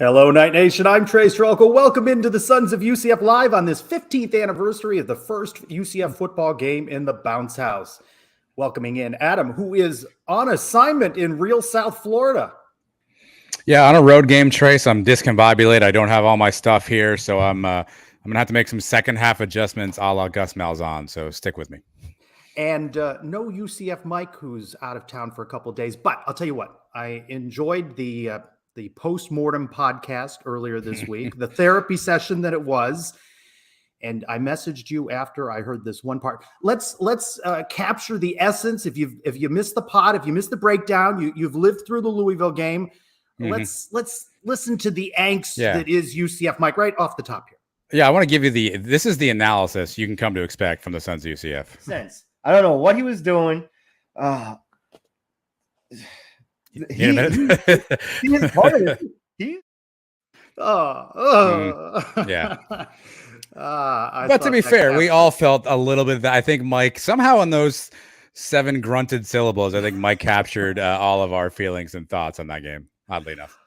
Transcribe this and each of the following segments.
Hello, Night Nation. I'm Trey Strelko. Welcome into the Sons of UCF Live on this 15th anniversary of the first UCF football game in the Bounce House. Welcoming in Adam, who is on assignment in real South Florida. Yeah, on a road game, Trace. I'm discombobulated. I don't have all my stuff here, so I'm gonna have to make some second half adjustments a la Gus Malzahn. So stick with me. And no UCF Mike, who's out of town for a couple of days. But I'll tell you what, I enjoyed the post-mortem podcast earlier this week, the therapy session that it was. And I messaged you after I heard this one part. Let's capture the essence. If you missed the pod, if you missed the breakdown, you've lived through the Louisville game. Let's listen to the angst that is UCF Mike right off the top here. Yeah, I want to give you this is the analysis you can come to expect from the Sons of UCF. I don't know what he was doing. He is part of it. But to be fair, we all felt a little bit of that. I think Mike, somehow in those 7 grunted syllables, I think Mike captured all of our feelings and thoughts on that game, oddly enough.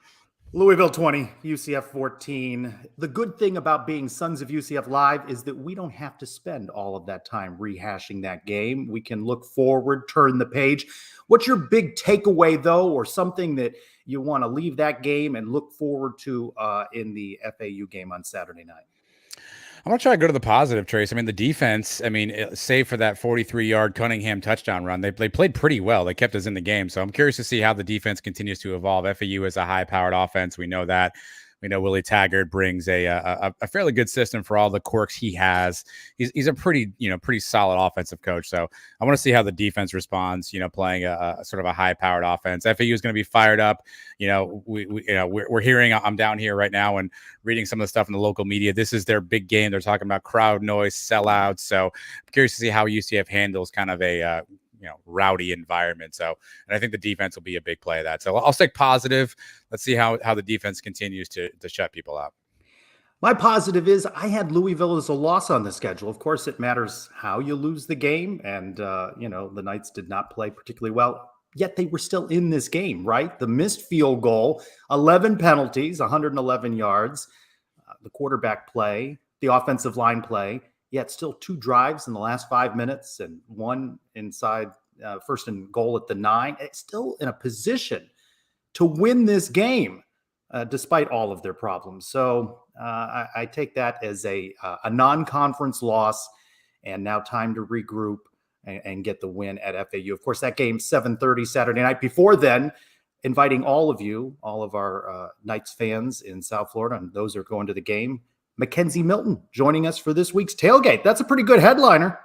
Louisville 20, UCF 14. The good thing about being Sons of UCF Live is that we don't have to spend all of that time rehashing that game. We can look forward, turn the page. What's your big takeaway, though, or something that you want to leave that game and look forward to in the FAU game on Saturday night? I'm going to try to go to the positive, Trace. I mean, the defense, save for that 43-yard Cunningham touchdown run, they played pretty well. They kept us in the game. So I'm curious to see how the defense continues to evolve. FAU is a high-powered offense. We know that. We know Willie Taggart brings a fairly good system for all the quirks he has. He's a pretty solid offensive coach. So I want to see how the defense responds, playing a sort of a high-powered offense. FAU is going to be fired up. We're hearing, I'm down here right now and reading some of the stuff in the local media. This is their big game. They're talking about crowd noise, sellouts. So I'm curious to see how UCF handles kind of a rowdy environment. So, and I think the defense will be a big play of that. So I'll stick positive. Let's see how the defense continues to shut people out. My positive is I had Louisville as a loss on the schedule. Of course, it matters how you lose the game. And, the Knights did not play particularly well, yet they were still in this game, right? The missed field goal, 11 penalties, 111 yards, the quarterback play, the offensive line play. Yet still 2 drives in the last 5 minutes and 1 inside first and goal at the 9. It's still in a position to win this game despite all of their problems. So I take that as a non-conference loss, and now time to regroup and get the win at FAU. Of course, that game 7:30 Saturday night. Before then, inviting all of our Knights fans in South Florida, and those are going to the game, Mackenzie Milton joining us for this week's tailgate. That's a pretty good headliner.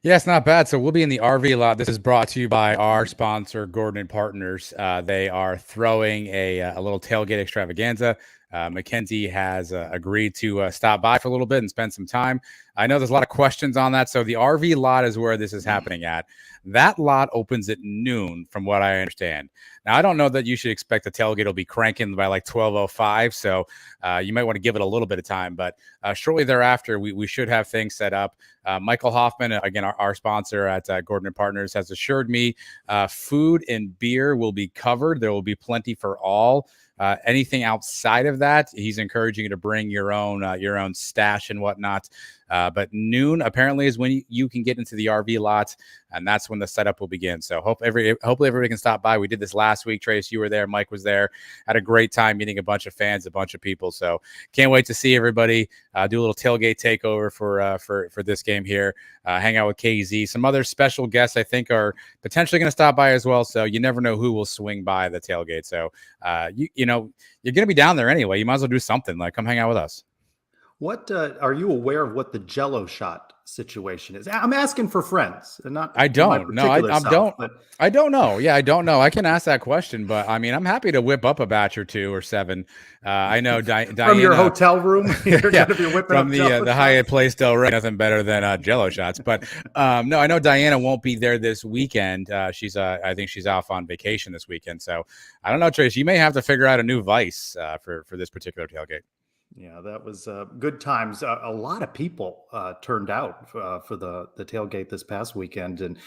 Yeah, it's not bad. So we'll be in the RV lot. This is brought to you by our sponsor, Gordon & Partners. They are throwing a little tailgate extravaganza. Mackenzie has agreed to stop by for a little bit and spend some time. I know there's a lot of questions on that. So the RV lot is where this is happening at. That lot opens at noon, from what I understand. Now, I don't know that you should expect the tailgate will be cranking by like 12:05. So you might want to give it a little bit of time. But shortly thereafter, we should have things set up. Michael Hoffman, again, our sponsor at Gordon & Partners, has assured me food and beer will be covered. There will be plenty for all. Anything outside of that, he's encouraging you to bring your own stash and whatnot. But noon apparently is when you can get into the RV lot, and that's when the setup will begin. So hopefully everybody can stop by. We did this last week. Trace, you were there. Mike was there. Had a great time meeting a bunch of fans, a bunch of people. So can't wait to see everybody. Do a little tailgate takeover for this game here. Hang out with KZ. Some other special guests I think are potentially going to stop by as well. So you never know who will swing by the tailgate. So you're going to be down there anyway. You might as well do something. Like, come hang out with us. What are you aware of what the Jello shot situation is? I'm asking for friends, and not. I don't. No, I don't. I don't know. Yeah, I don't know. I can ask that question, but I'm happy to whip up a batch or 2 or 7. I know Diana from your hotel room. You're yeah, gonna be whipping from up the Hyatt Place Del Rey. Nothing better than Jello shots. But no, I know Diana won't be there this weekend. I think she's off on vacation this weekend. So I don't know, Trace. You may have to figure out a new vice for this particular tailgate. Yeah, that was good times. A lot of people turned out for the tailgate this past weekend, and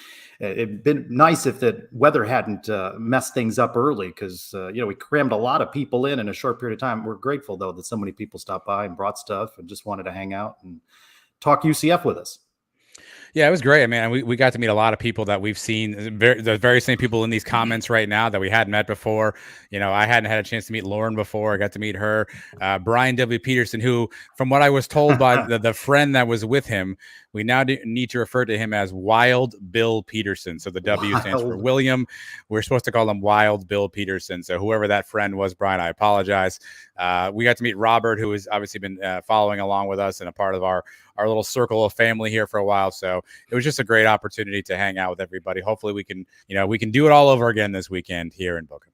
it'd been nice if the weather hadn't messed things up early, because we crammed a lot of people in a short period of time. We're grateful though that so many people stopped by and brought stuff and just wanted to hang out and talk UCF with us. Yeah, it was great. I mean, we got to meet a lot of people that we've seen, the very same people in these comments right now that we hadn't met before. I hadn't had a chance to meet Lauren before. I got to meet her. Brian W. Peterson, who, from what I was told by the friend that was with him, we now need to refer to him as Wild Bill Peterson. So the W stands for William. We're supposed to call him Wild Bill Peterson. So whoever that friend was, Brian, I apologize. We got to meet Robert, who has obviously been following along with us and a part of our little circle of family here for a while. So it was just a great opportunity to hang out with everybody. Hopefully we can do it all over again this weekend here in Boca.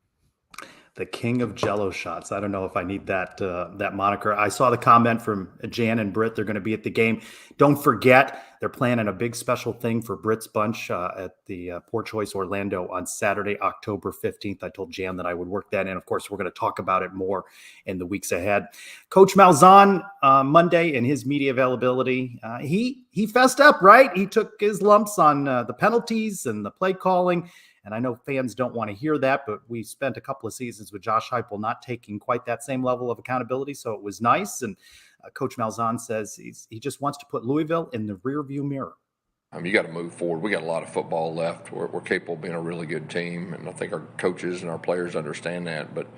The king of Jello shots. I don't know if I need that moniker. I saw the comment from Jan and Britt. They're going to be at the game. Don't forget, they're planning a big special thing for Britt's bunch at the Poor Choice Orlando on Saturday, October 15th. I told Jan that I would work that in. Of course, we're going to talk about it more in the weeks ahead. Coach Malzahn, Monday, in his media availability, he fessed up, right? He took his lumps on the penalties and the play calling. And I know fans don't want to hear that, but we spent a couple of seasons with Josh Heupel not taking quite that same level of accountability. So it was nice. And Coach Malzahn says he just wants to put Louisville in the rearview mirror. You got to move forward. We got a lot of football left. We're capable of being a really good team, and I think our coaches and our players understand that. But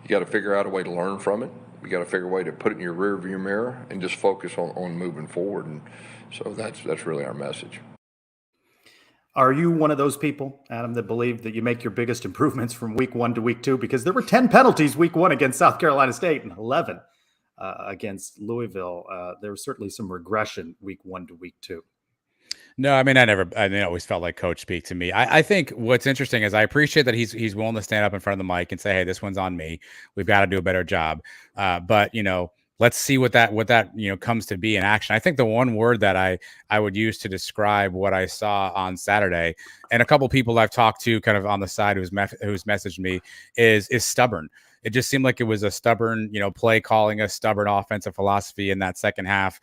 you got to figure out a way to learn from it. You got to figure a way to put it in your rearview mirror and just focus on moving forward. And so that's really our message. Are you one of those people, Adam, that believe that you make your biggest improvements from week 1 to week 2? Because there were 10 penalties week 1 against South Carolina State and 11 against Louisville. There was certainly some regression week 1 to week 2. No, I mean, I always felt like Coach speak to me. I think what's interesting is I appreciate that he's willing to stand up in front of the mic and say, hey, this one's on me. We've got to do a better job. But let's see what that comes to be in action. I think the one word that I would use to describe what I saw on Saturday, and a couple people I've talked to kind of on the side who's messaged me, is stubborn. It just seemed like it was a stubborn, play calling, a stubborn offensive philosophy in that second half.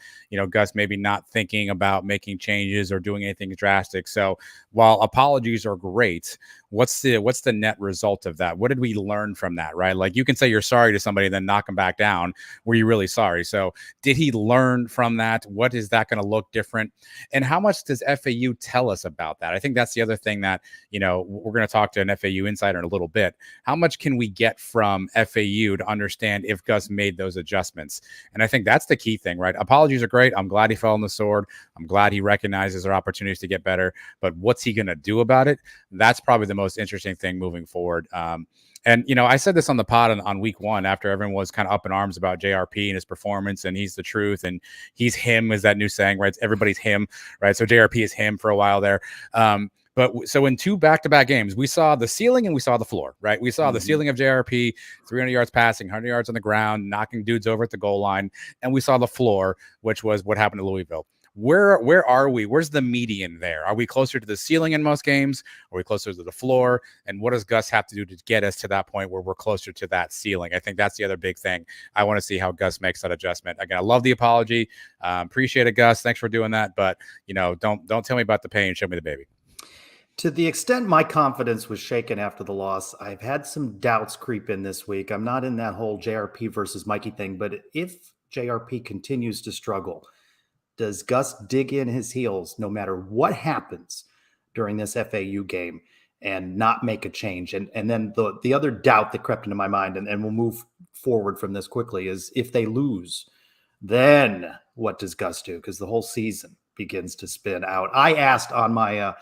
Gus maybe not thinking about making changes or doing anything drastic. So while apologies are great, what's the net result of that? What did we learn from that, right? Like, you can say you're sorry to somebody and then knock them back down. Were you really sorry? So did he learn from that? What is that going to look different? And how much does FAU tell us about that? I think that's the other thing that, we're going to talk to an FAU insider in a little bit. How much can we get from FAU to understand if Gus made those adjustments? And I think that's the key thing, right? Apologies are great. I'm glad he fell on the sword. I'm glad he recognizes our opportunities to get better, but what's he going to do about it? That's probably the most interesting thing moving forward. And, I said this on the pod on week 1 after everyone was kind of up in arms about JRP and his performance, and he's the truth, and he's him is that new saying, right? Everybody's him, right? So JRP is him for a while there. But so in 2 back-to-back games, we saw the ceiling and we saw the floor, right? We saw the ceiling of JRP, 300 yards passing, 100 yards on the ground, knocking dudes over at the goal line. And we saw the floor, which was what happened to Louisville. Where are we? Where's the median there? Are we closer to the ceiling in most games? Are we closer to the floor? And what does Gus have to do to get us to that point where we're closer to that ceiling? I think that's the other big thing. I want to see how Gus makes that adjustment. Again, I love the apology. Appreciate it, Gus. Thanks for doing that. But, don't tell me about the pain. Show me the baby. To the extent my confidence was shaken after the loss, I've had some doubts creep in this week. I'm not in that whole JRP versus Mikey thing, but if JRP continues to struggle, does Gus dig in his heels no matter what happens during this FAU game and not make a change? And then the other doubt that crept into my mind, and we'll move forward from this quickly, is if they lose, then what does Gus do? Because the whole season begins to spin out. I asked on my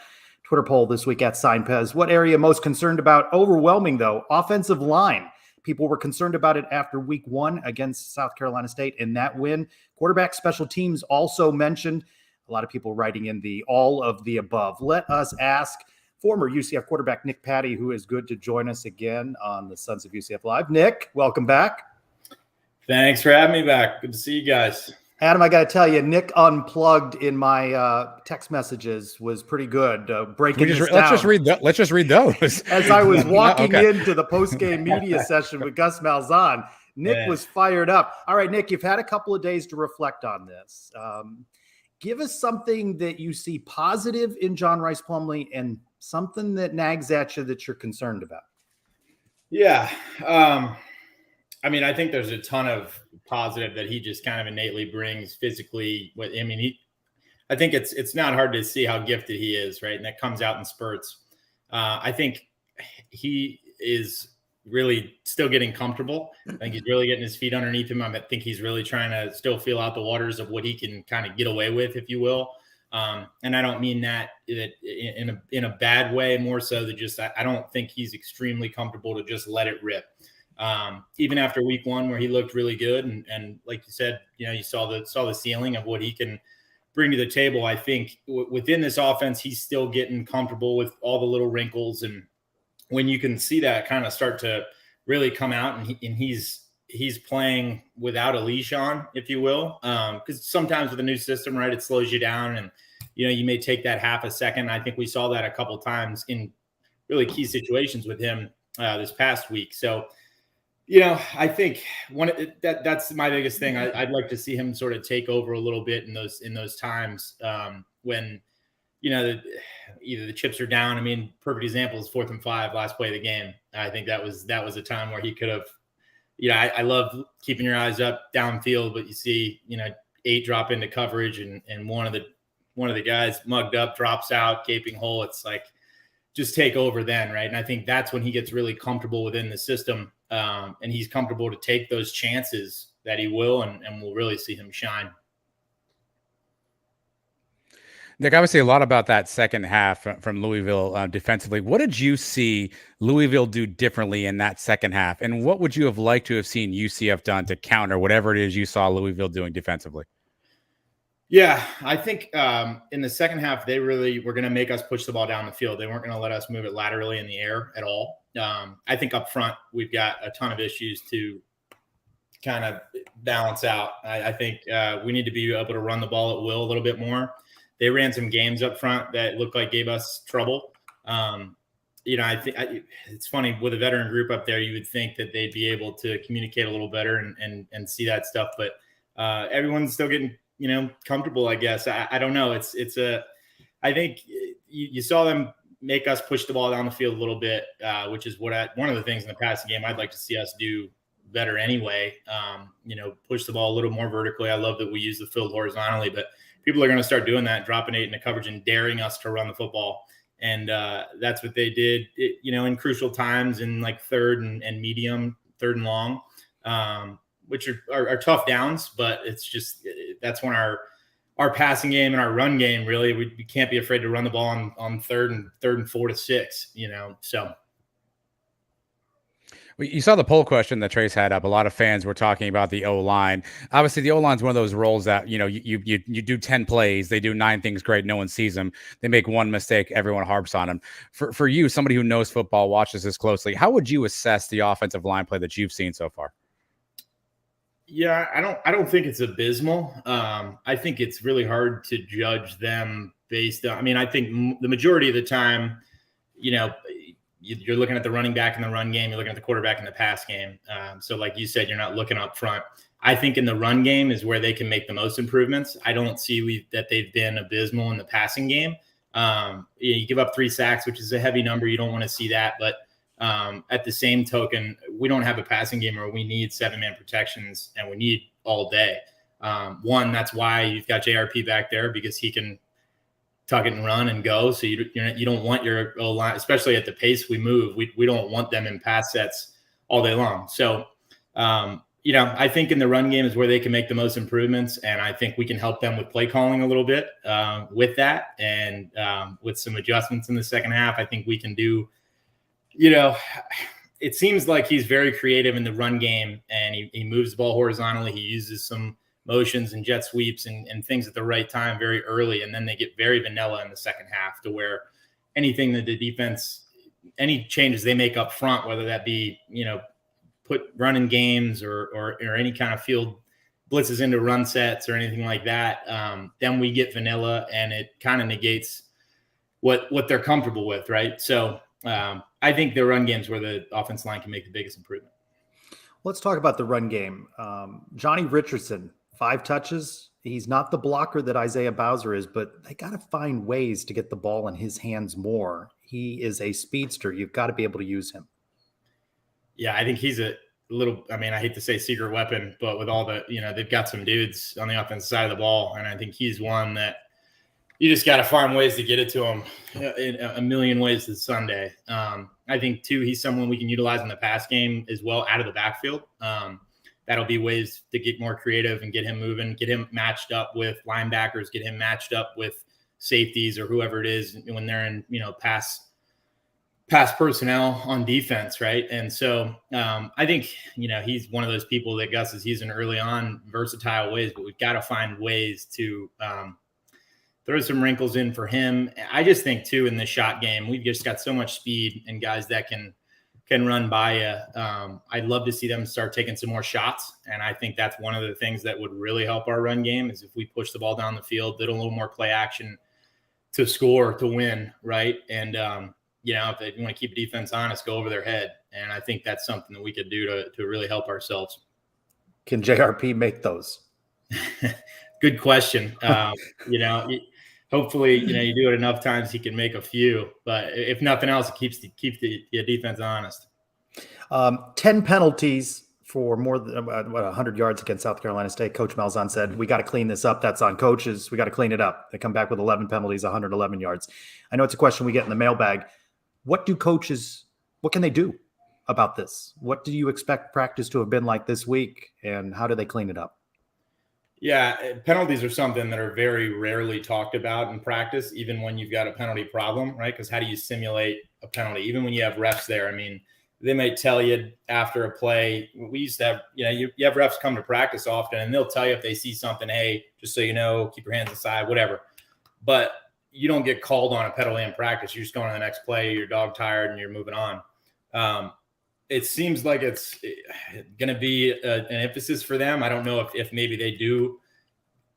Twitter poll this week at SignPez, what area most concerned about? Overwhelming, though, offensive line. People were concerned about it after week 1 against South Carolina State in that win. Quarterback, special teams also mentioned. A lot of people writing in the all of the above. Let us ask former UCF quarterback Nick Patty, who is good to join us again on the Sons of UCF Live. Nick, welcome back. Thanks for having me back. Good to see you guys. Adam, I got to tell you, Nick unplugged in my text messages was pretty good. Breaking this down. Let's just read those. As I was walking into the post-game media session with Gus Malzahn, Nick was fired up. All right, Nick, you've had a couple of days to reflect on this. Give us something that you see positive in John Rice Plumlee and something that nags at you that you're concerned about. Yeah. I mean, I think there's a ton of positive that he just kind of innately brings physically. I think it's not hard to see how gifted he is, right? And that comes out in spurts. I think he is really still getting comfortable. I think he's really getting his feet underneath him. I think he's really trying to still feel out the waters of what he can kind of get away with, if you will. And I don't mean that in a bad way, more so than just I don't think he's extremely comfortable to just let it rip. Even after week one, where he looked really good, and like you said, you saw the ceiling of what he can bring to the table. I think within this offense, he's still getting comfortable with all the little wrinkles, and when you can see that kind of start to really come out, and he's playing without a leash on, if you will, because sometimes with a new system, right, it slows you down, and you may take that half a second. I think we saw that a couple times in really key situations with him this past week. So. I think that's my biggest thing. I'd like to see him sort of take over a little bit in those times when, either the chips are down. I mean, perfect example is 4th and 5, last play of the game. I think that was a time where he could have, I love keeping your eyes up downfield, but you see, 8 drop into coverage and one of the guys mugged up, drops out, gaping hole. It's like, just take over then, right? And I think that's when he gets really comfortable within the system. And he's comfortable to take those chances that he will, and we'll really see him shine. Nick, obviously a lot about that second half from Louisville defensively. What did you see Louisville do differently in that second half? And what would you have liked to have seen UCF done to counter whatever it is you saw Louisville doing defensively? Yeah, I think in the second half, they really were going to make us push the ball down the field. They weren't going to let us move it laterally in the air at all. I think up front, we've got a ton of issues to kind of balance out. I think we need to be able to run the ball at will a little bit more. They ran some games up front that looked like gave us trouble. I think it's funny with a veteran group up there, you would think that they'd be able to communicate a little better and see that stuff. But everyone's still getting, comfortable, I guess. I don't know. I think you saw them make us push the ball down the field a little bit, which is one of the things in the passing game I'd like to see us do better anyway. Push the ball a little more vertically. I love that we use the field horizontally, but people are going to start doing that, dropping 8 into coverage and daring us to run the football. And that's what they did, in crucial times in like third and medium, third and long, which are tough downs, but it's just that's when our passing game and our run game, really, we can't be afraid to run the ball on third and 4 to 6, so. You saw the poll question that Trace had up. A lot of fans were talking about the O-line. Obviously, the O-line is one of those roles that, you do 10 plays, they do 9 things great, no one sees them. They make one mistake, everyone harps on them. For you, somebody who knows football, watches this closely, how would you assess the offensive line play that you've seen so far? Yeah, I don't think it's abysmal. I think it's really hard to judge them based on, I think the majority of the time, you're looking at the running back in the run game, you're looking at the quarterback in the pass game. So like you said, you're not looking up front. I think in the run game is where they can make the most improvements. I don't see that they've been abysmal in the passing game. You give up 3 sacks, which is a heavy number. You don't want to see that, but at the same token, we don't have a passing game where we need 7-man protections and we need all day. One, that's why you've got JRP back there, because he can tuck it and run and go. So you don't want your O-line, especially at the pace we move. We don't want them in pass sets all day long. So, I think in the run game is where they can make the most improvements. And I think we can help them with play calling a little bit with that. And with some adjustments in the second half, I think we can do, it seems like he's very creative in the run game, and he moves the ball horizontally. He uses some motions and jet sweeps and things at the right time very early. And then they get very vanilla in the second half, to where anything that the defense, any changes they make up front, whether that be, put running games or any kind of field blitzes into run sets or anything like that, then we get vanilla, and it kind of negates what they're comfortable with. Right. So I think the run games where the offensive line can make the biggest improvement. Let's talk about the run game. Johnny Richardson, 5 touches. He's not the blocker that Isaiah Bowser is, but they got to find ways to get the ball in his hands more. He is a speedster. You've got to be able to use him. Yeah, I think he's a little, I mean, I hate to say secret weapon, but with all the, they've got some dudes on the offensive side of the ball. And I think he's one that you just got to find ways to get it to him in a million ways this Sunday. I think, too, he's someone we can utilize in the pass game as well out of the backfield. That'll be ways to get more creative and get him moving, get him matched up with linebackers, get him matched up with safeties or whoever it is when they're in, pass personnel on defense, right? And so I think, he's one of those people that Gus is using early on versatile ways, but we've got to find ways to throw some wrinkles in for him. I just think, too, in the shot game, we've just got so much speed and guys that can run by you. I'd love to see them start taking some more shots. And I think that's one of the things that would really help our run game is if we push the ball down the field, did a little more play action to score, to win, right? And, if they want to keep defense honest, go over their head. And I think that's something that we could do to really help ourselves. Can JRP make those? Good question. Hopefully, you do it enough times he can make a few. But if nothing else, it keeps the defense honest. 10 penalties for more than 100 yards against South Carolina State. Coach Malzahn said, we got to clean this up. That's on coaches. We got to clean it up. They come back with 11 penalties, 111 yards. I know it's a question we get in the mailbag. What can they do about this? What do you expect practice to have been like this week, and how do they clean it up? Yeah, penalties are something that are very rarely talked about in practice, even when you've got a penalty problem, right? Because how do you simulate a penalty? Even when you have refs there, I mean, they might tell you after a play. We used to have, you have refs come to practice often, and they'll tell you if they see something, hey, just so you know, keep your hands aside, whatever. But you don't get called on a penalty in practice. You're just going to the next play, you're dog tired, and you're moving on. It seems like it's going to be an emphasis for them. I don't know if maybe they do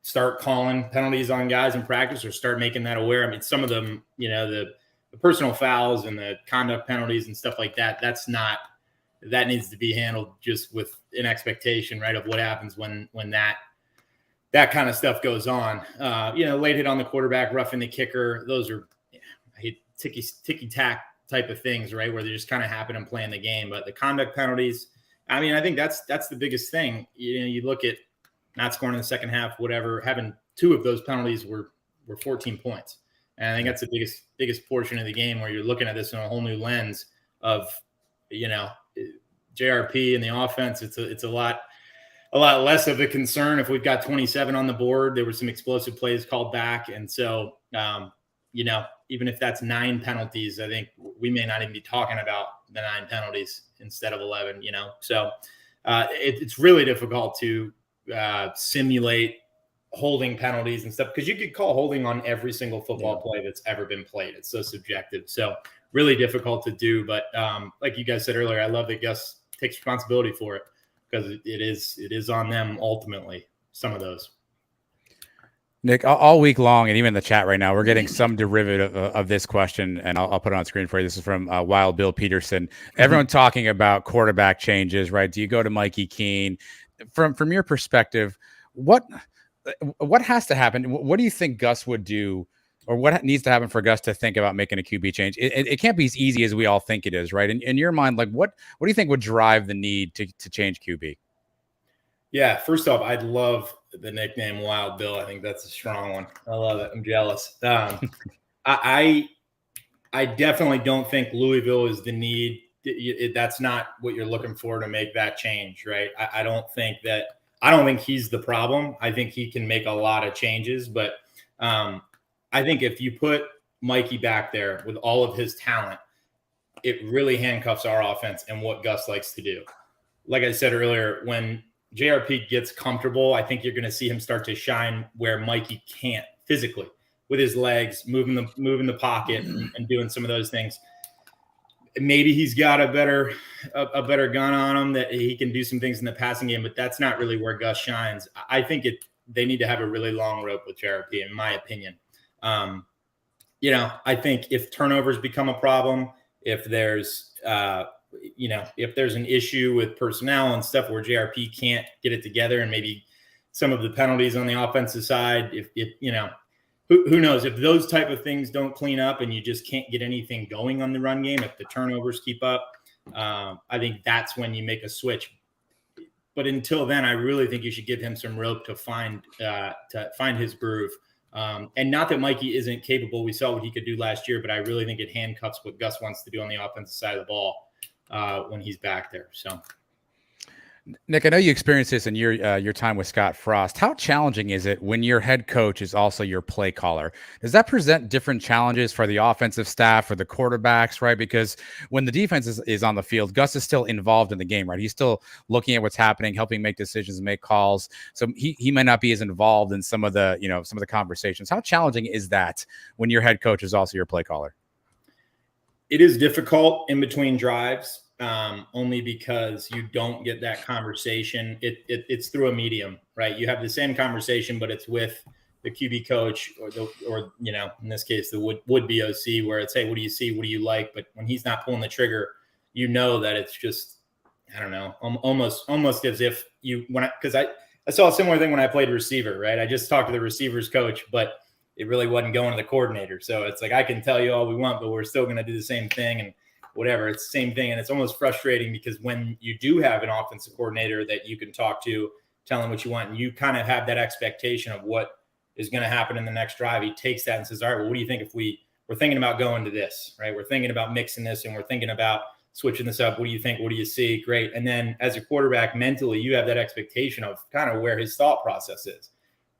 start calling penalties on guys in practice or start making that aware. I mean, some of them, the personal fouls and the conduct penalties and stuff like that, that needs to be handled just with an expectation, right, of what happens when that kind of stuff goes on. Late hit on the quarterback, roughing the kicker. Those are, I hate ticky-tack type of things, right, where they just kind of happen and playing the game. But the conduct penalties, I mean, I think that's the biggest thing. You look at not scoring in the second half, whatever, having 2 of those penalties were 14 points. And I think that's the biggest portion of the game where you're looking at this in a whole new lens of, JRP and the offense. It's a lot less of a concern if we've got 27 on the board. There were some explosive plays called back. And so, even if that's 9 penalties, I think we may not even be talking about the 9 penalties instead of 11, So it's really difficult to simulate holding penalties and stuff because you could call holding on every single football play that's ever been played. It's so subjective. So really difficult to do. But like you guys said earlier, I love that Gus takes responsibility for it because it is on them ultimately, some of those. Nick, all week long, and even in the chat right now, we're getting some derivative of this question, and I'll put it on screen for you. This is from Wild Bill Peterson. Everyone talking about quarterback changes, right? Do you go to Mikey Keene? From your perspective, what has to happen? What do you think Gus would do, or what needs to happen for Gus to think about making a QB change? It can't be as easy as we all think it is, right? In your mind, like what do you think would drive the need to change QB? Yeah, first off, I'd love the nickname Wild Bill. I think that's a strong one. I love it. I'm jealous. I definitely don't think Louisville is the need. That's not what you're looking for to make that change, right? I don't think he's the problem. I think he can make a lot of changes, but I think if you put Mikey back there with all of his talent, it really handcuffs our offense and what Gus likes to do. Like I said earlier, when JRP gets comfortable, I think you're going to see him start to shine where Mikey can't physically with his legs, moving the pocket and doing some of those things. Maybe he's got a better gun on him that he can do some things in the passing game, but that's not really where Gus shines. I think they need to have a really long rope with JRP, in my opinion. I think if turnovers become a problem, if there's if there's an issue with personnel and stuff where JRP can't get it together, and maybe some of the penalties on the offensive side, if who knows, if those type of things don't clean up and you just can't get anything going on the run game, if the turnovers keep up, I think that's when you make a switch. But until then, I really think you should give him some rope to find his groove. And not that Mikey isn't capable. We saw what he could do last year, but I really think it handcuffs what Gus wants to do on the offensive side of the ball when he's back there. So, Nick, I know you experienced this in your time with Scott Frost. How challenging is it when your head coach is also your play caller? Does that present different challenges for the offensive staff or the quarterbacks, right? Because when the defense is on the field, Gus is still involved in the game, right? He's still looking at what's happening, helping make decisions, make calls. So he might not be as involved in some of the conversations. How challenging is that when your head coach is also your play caller? It is difficult in between drives. Only because you don't get that conversation. It's through a medium, right? You have the same conversation, but it's with the QB coach or in this case, the would-be OC, where it's, hey, what do you see? What do you like? But when he's not pulling the trigger, that it's just, I don't know, almost as if because I saw a similar thing when I played receiver, right? I just talked to the receivers coach, but it really wasn't going to the coordinator. So it's like, I can tell you all we want, but we're still going to do the same thing. And whatever, it's the same thing. And it's almost frustrating because when you do have an offensive coordinator that you can talk to, tell him what you want, and you kind of have that expectation of what is going to happen in the next drive, he takes that and says, all right, well, what do you think if we're thinking about going to this, right? We're thinking about mixing this and we're thinking about switching this up. What do you think? What do you see? Great. And then as a quarterback, mentally, you have that expectation of kind of where his thought process is.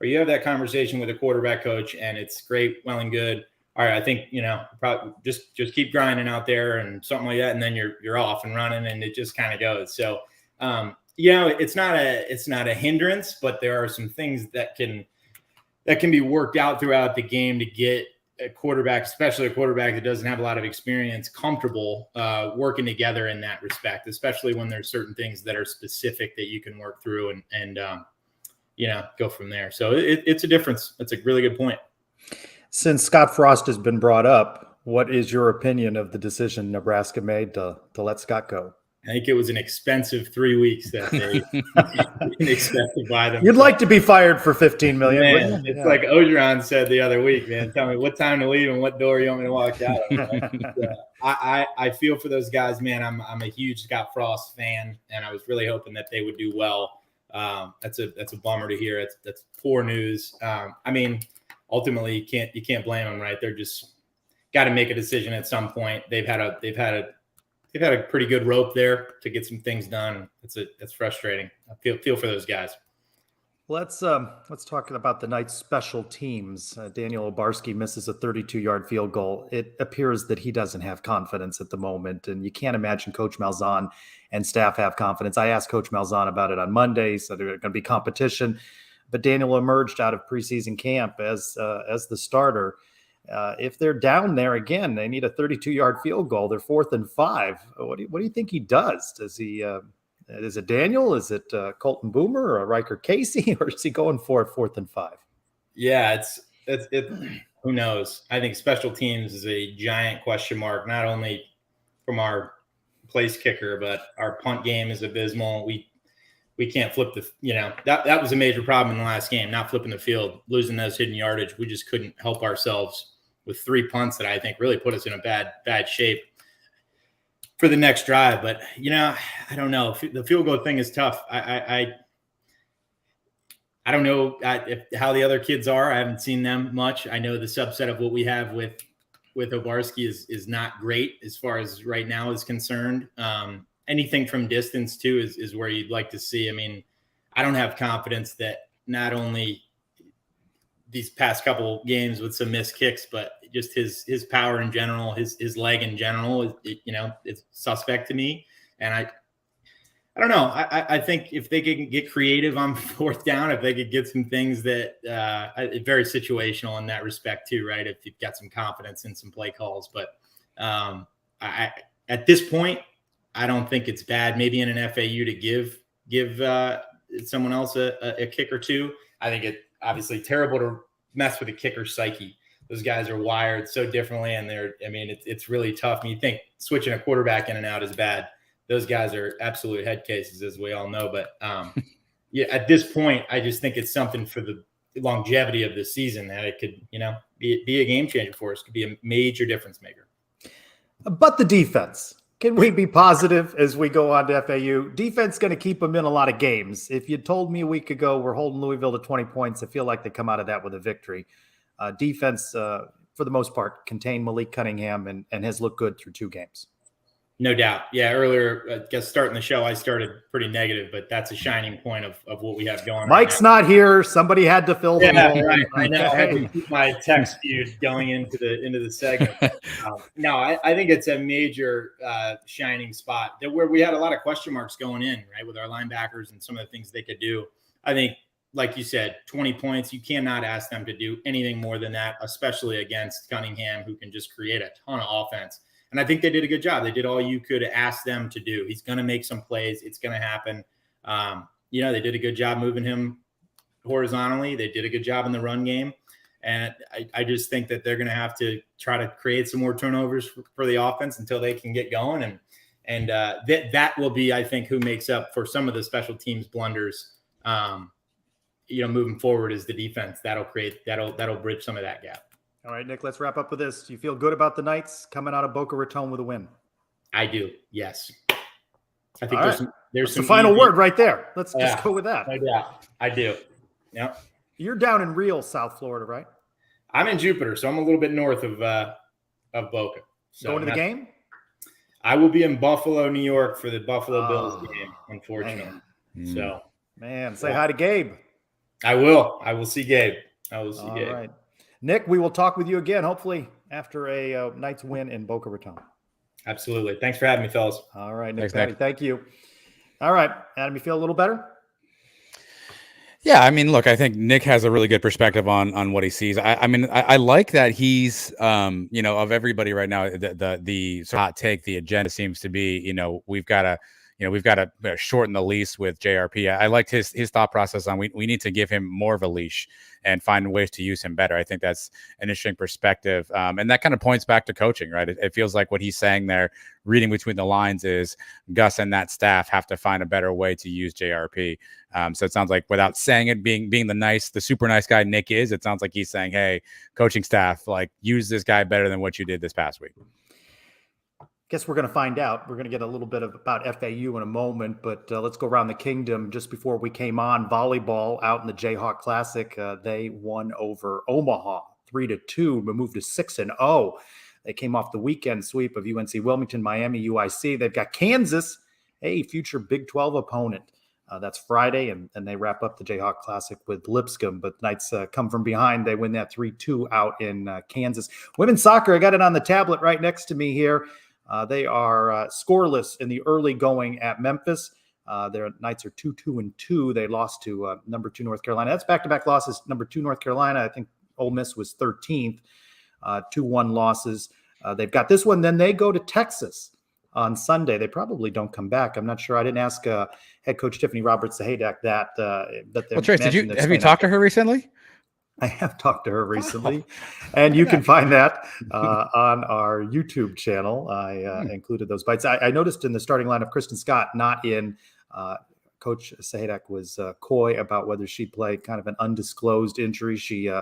Or you have that conversation with a quarterback coach and it's great, well and good. All right, I think, probably just keep grinding out there and something like that. And then you're off and running and it just kind of goes. So, it's not a hindrance, but there are some things that can be worked out throughout the game to get a quarterback, especially a quarterback that doesn't have a lot of experience, comfortable working together in that respect, especially when there's certain things that are specific that you can work through and go from there. So it's a difference. That's a really good point. Since Scott Frost has been brought up, what is your opinion of the decision Nebraska made to let Scott go? I think it was an expensive 3 weeks that they didn't expect to buy them. You'd like to be fired for $15 million. Man, it's like Ogeron said the other week, man. Tell me what time to leave and what door you want me to walk out of. I feel for those guys, man. I'm a huge Scott Frost fan, and I was really hoping that they would do well. That's a bummer to hear. That's poor news. Ultimately, you can't blame them, right? They're just got to make a decision at some point. They've had a pretty good rope there to get some things done. It's frustrating. I feel for those guys. Let's talk about the night's special teams. Daniel Obarski misses a 32-yard field goal. It appears that he doesn't have confidence at the moment, and you can't imagine Coach Malzahn and staff have confidence. I asked Coach Malzahn about it on Monday, so there's going to be competition. But Daniel emerged out of preseason camp as the starter. If they're down there again, they need a 32-yard field goal. They're 4th and 5. What do you think he does? Does he? Is it Daniel? Is it Colton Boomer or Riker Casey, or is he going for it 4th and 5? Yeah, it's who knows? I think special teams is a giant question mark. Not only from our place kicker, but our punt game is abysmal. We can't flip that was a major problem in the last game, not flipping the field, losing those hidden yardage. We just couldn't help ourselves with 3 punts that I think really put us in a bad shape for the next drive. But, I don't know. The field goal thing is tough. I don't know how the other kids are. I haven't seen them much. I know the subset of what we have with Obarski is not great as far as right now is concerned. Anything from distance too is where you'd like to see. I don't have confidence that not only these past couple games with some missed kicks, but just his power in general, his leg in general, it's suspect to me. And I don't know. I think if they could get creative on 4th down, if they could get some things that very situational in that respect too, right? If you've got some confidence in some play calls, but at this point, I don't think it's bad. Maybe in an FAU to give someone else a kick or two. I think it obviously terrible to mess with a kicker's psyche. Those guys are wired so differently, and it's really tough. And you think switching a quarterback in and out is bad. those guys are absolute head cases, as we all know. But yeah, at this point, I just think it's something for the longevity of the season that it could, be a game changer for us. Could be a major difference maker. But the defense, can we be positive as we go on to FAU? Defense going to keep them in a lot of games. If you told me a week ago we're holding Louisville to 20 points, I feel like they come out of that with a victory. Defense, for the most part, contained Malik Cunningham and has looked good through 2 games. No doubt. Yeah, earlier, I guess starting the show, I started pretty negative, but that's a shining point of what we have going on. Mike's not here. Somebody had to fill the role. Right. I know. I had to keep my text feud going into the segment. No, I think it's a major shining spot where we had a lot of question marks going in, right, with our linebackers and some of the things they could do. I think, like you said, 20 points, you cannot ask them to do anything more than that, especially against Cunningham, who can just create a ton of offense. And I think they did a good job. They did all you could ask them to do. He's going to make some plays. It's going to happen. They did a good job moving him horizontally. They did a good job in the run game. And I just think that they're going to have to try to create some more turnovers for the offense until they can get going. And that will be, I think, who makes up for some of the special teams blunders, moving forward is the defense. That'll bridge some of that gap. All right, Nick, let's wrap up with this. Do you feel good about the Knights coming out of Boca Raton with a win? I do, yes. I think there's some final word right there. Let's just go with that. Yeah, I do. Yeah. You're down in real South Florida, right? I'm in Jupiter, so I'm a little bit north of Boca. So going to the game? I will be in Buffalo, New York for the Buffalo Bills game, unfortunately. Man, say hi to Gabe. I will. I will see Gabe. Gabe. All right. Nick, we will talk with you again, hopefully after a Knights win in Boca Raton. Absolutely. Thanks for having me, fellas. All right, Nick. Thank you. All right, Adam, you feel a little better? Yeah, I mean, look, I think Nick has a really good perspective on what he sees. I like that he's, of everybody right now, the sort of hot take, the agenda seems to be, we've got to shorten the leash with JRP. I liked his thought process on we need to give him more of a leash and find ways to use him better. I think that's an interesting perspective. And that kind of points back to coaching, right? It feels like what he's saying there, reading between the lines, is Gus and that staff have to find a better way to use JRP. So it sounds like, without saying it, being the super nice guy Nick is, it sounds like he's saying, hey, coaching staff, use this guy better than what you did this past week. Guess we're going to find out. We're going to get a little bit about FAU in a moment, but let's go around the kingdom. Just before we came on, volleyball out in the Jayhawk Classic, they won over Omaha 3-2, but moved to 6-0. They came off the weekend sweep of UNC Wilmington, Miami, UIC. They've got Kansas, a future Big 12 opponent. That's Friday, and they wrap up the Jayhawk Classic with Lipscomb. But Knights come from behind. They win that 3-2 out in Kansas. Women's soccer, I got it on the tablet right next to me here. They are scoreless in the early going at Memphis. Their Knights are 2-2-2. They lost to number 2 North Carolina. That's back-to-back losses. Number 2 North Carolina, I think Ole Miss was 13th. 2-1 losses. They've got this one. Then they go to Texas on Sunday. They probably don't come back. I'm not sure. I didn't ask head coach Tiffany Roberts-Zahadak that. Well, Trace, have you talked to her recently? I have talked to her recently, and you can find that on our YouTube channel. I included those bites. I noticed in the starting lineup, Kristen Scott not in. Coach Zahadak was coy about whether she'd play, kind of an undisclosed injury. She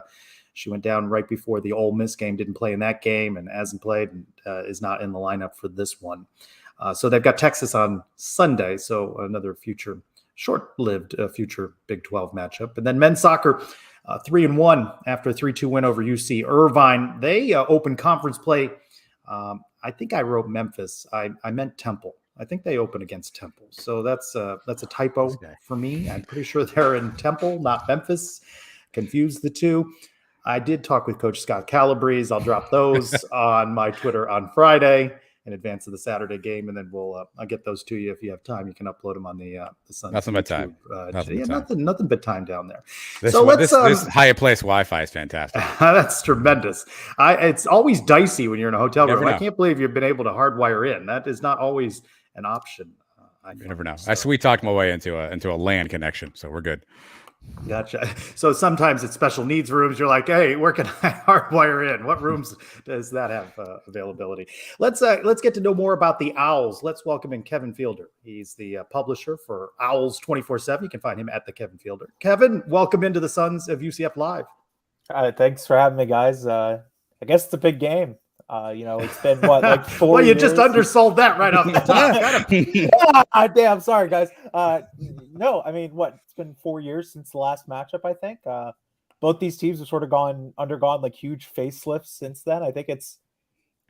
went down right before the Ole Miss game, didn't play in that game, and hasn't played, and is not in the lineup for this one. So they've got Texas on Sunday, so another short-lived future Big 12 matchup. And then men's soccer, 3-1 after a 3-2 win over UC Irvine. They open conference play. I think I wrote Memphis. I meant Temple. I think they open against Temple. So that's a typo for me. I'm pretty sure they're in Temple, not Memphis. Confused the two. I did talk with Coach Scott Calabrese. I'll drop those on my Twitter on Friday in advance of the Saturday game, and then I'll get those to you if you have time. You can upload them on the Sunday. Nothing but time. Nothing but time down there. This Hyatt Place Wi-Fi is fantastic. That's tremendous. It's always dicey when you're in a hotel room. I can't believe you've been able to hardwire in. That is not always an option. You never know. I sweet talked my way into a LAN connection, so we're good. Gotcha. So sometimes it's special needs rooms. You're like, hey, where can I hardwire in? What rooms does that have availability? Let's get to know more about the Owls. Let's welcome in Kevin Fielder. He's the publisher for Owls 24/7. You can find him at the Kevin Fielder. Kevin, welcome into the Sons of UCF Live. Thanks for having me, guys. I guess it's a big game. It's been what, like 4 well, you years? just undersold that right off the top. Damn, sorry, guys. No, I mean, what? It's been 4 years since the last matchup, I think. Both these teams have sort of undergone like huge facelifts since then. I think it's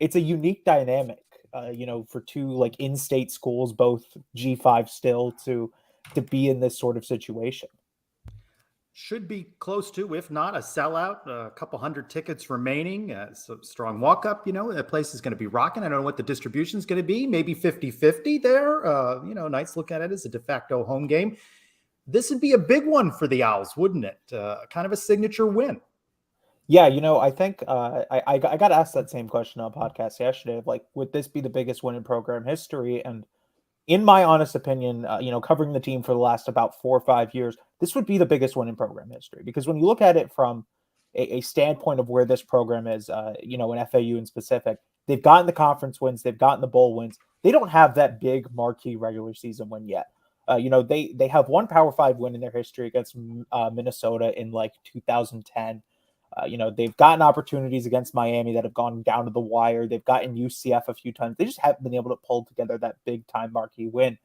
a unique dynamic, for two like in-state schools, both G5 still, to be in this sort of situation. Should be close to, if not a sellout, a couple hundred tickets remaining. So strong walk up, the place is going to be rocking. I don't know what the distribution is going to be, maybe 50-50 there. Knights look at it as a de facto home game. This would be a big one for the Owls, wouldn't it? Kind of a signature win. Yeah, I think I got asked that same question on a podcast yesterday of like, would this be the biggest win in program history? And in my honest opinion, covering the team for the last about 4 or 5 years, this would be the biggest win in program history. Because when you look at it from a standpoint of where this program is, in FAU in specific, they've gotten the conference wins, they've gotten the bowl wins. They don't have that big marquee regular season win yet. They have one Power 5 win in their history against Minnesota in like 2010. They've gotten opportunities against Miami that have gone down to the wire. They've gotten UCF a few times. They just haven't been able to pull together that big time marquee win.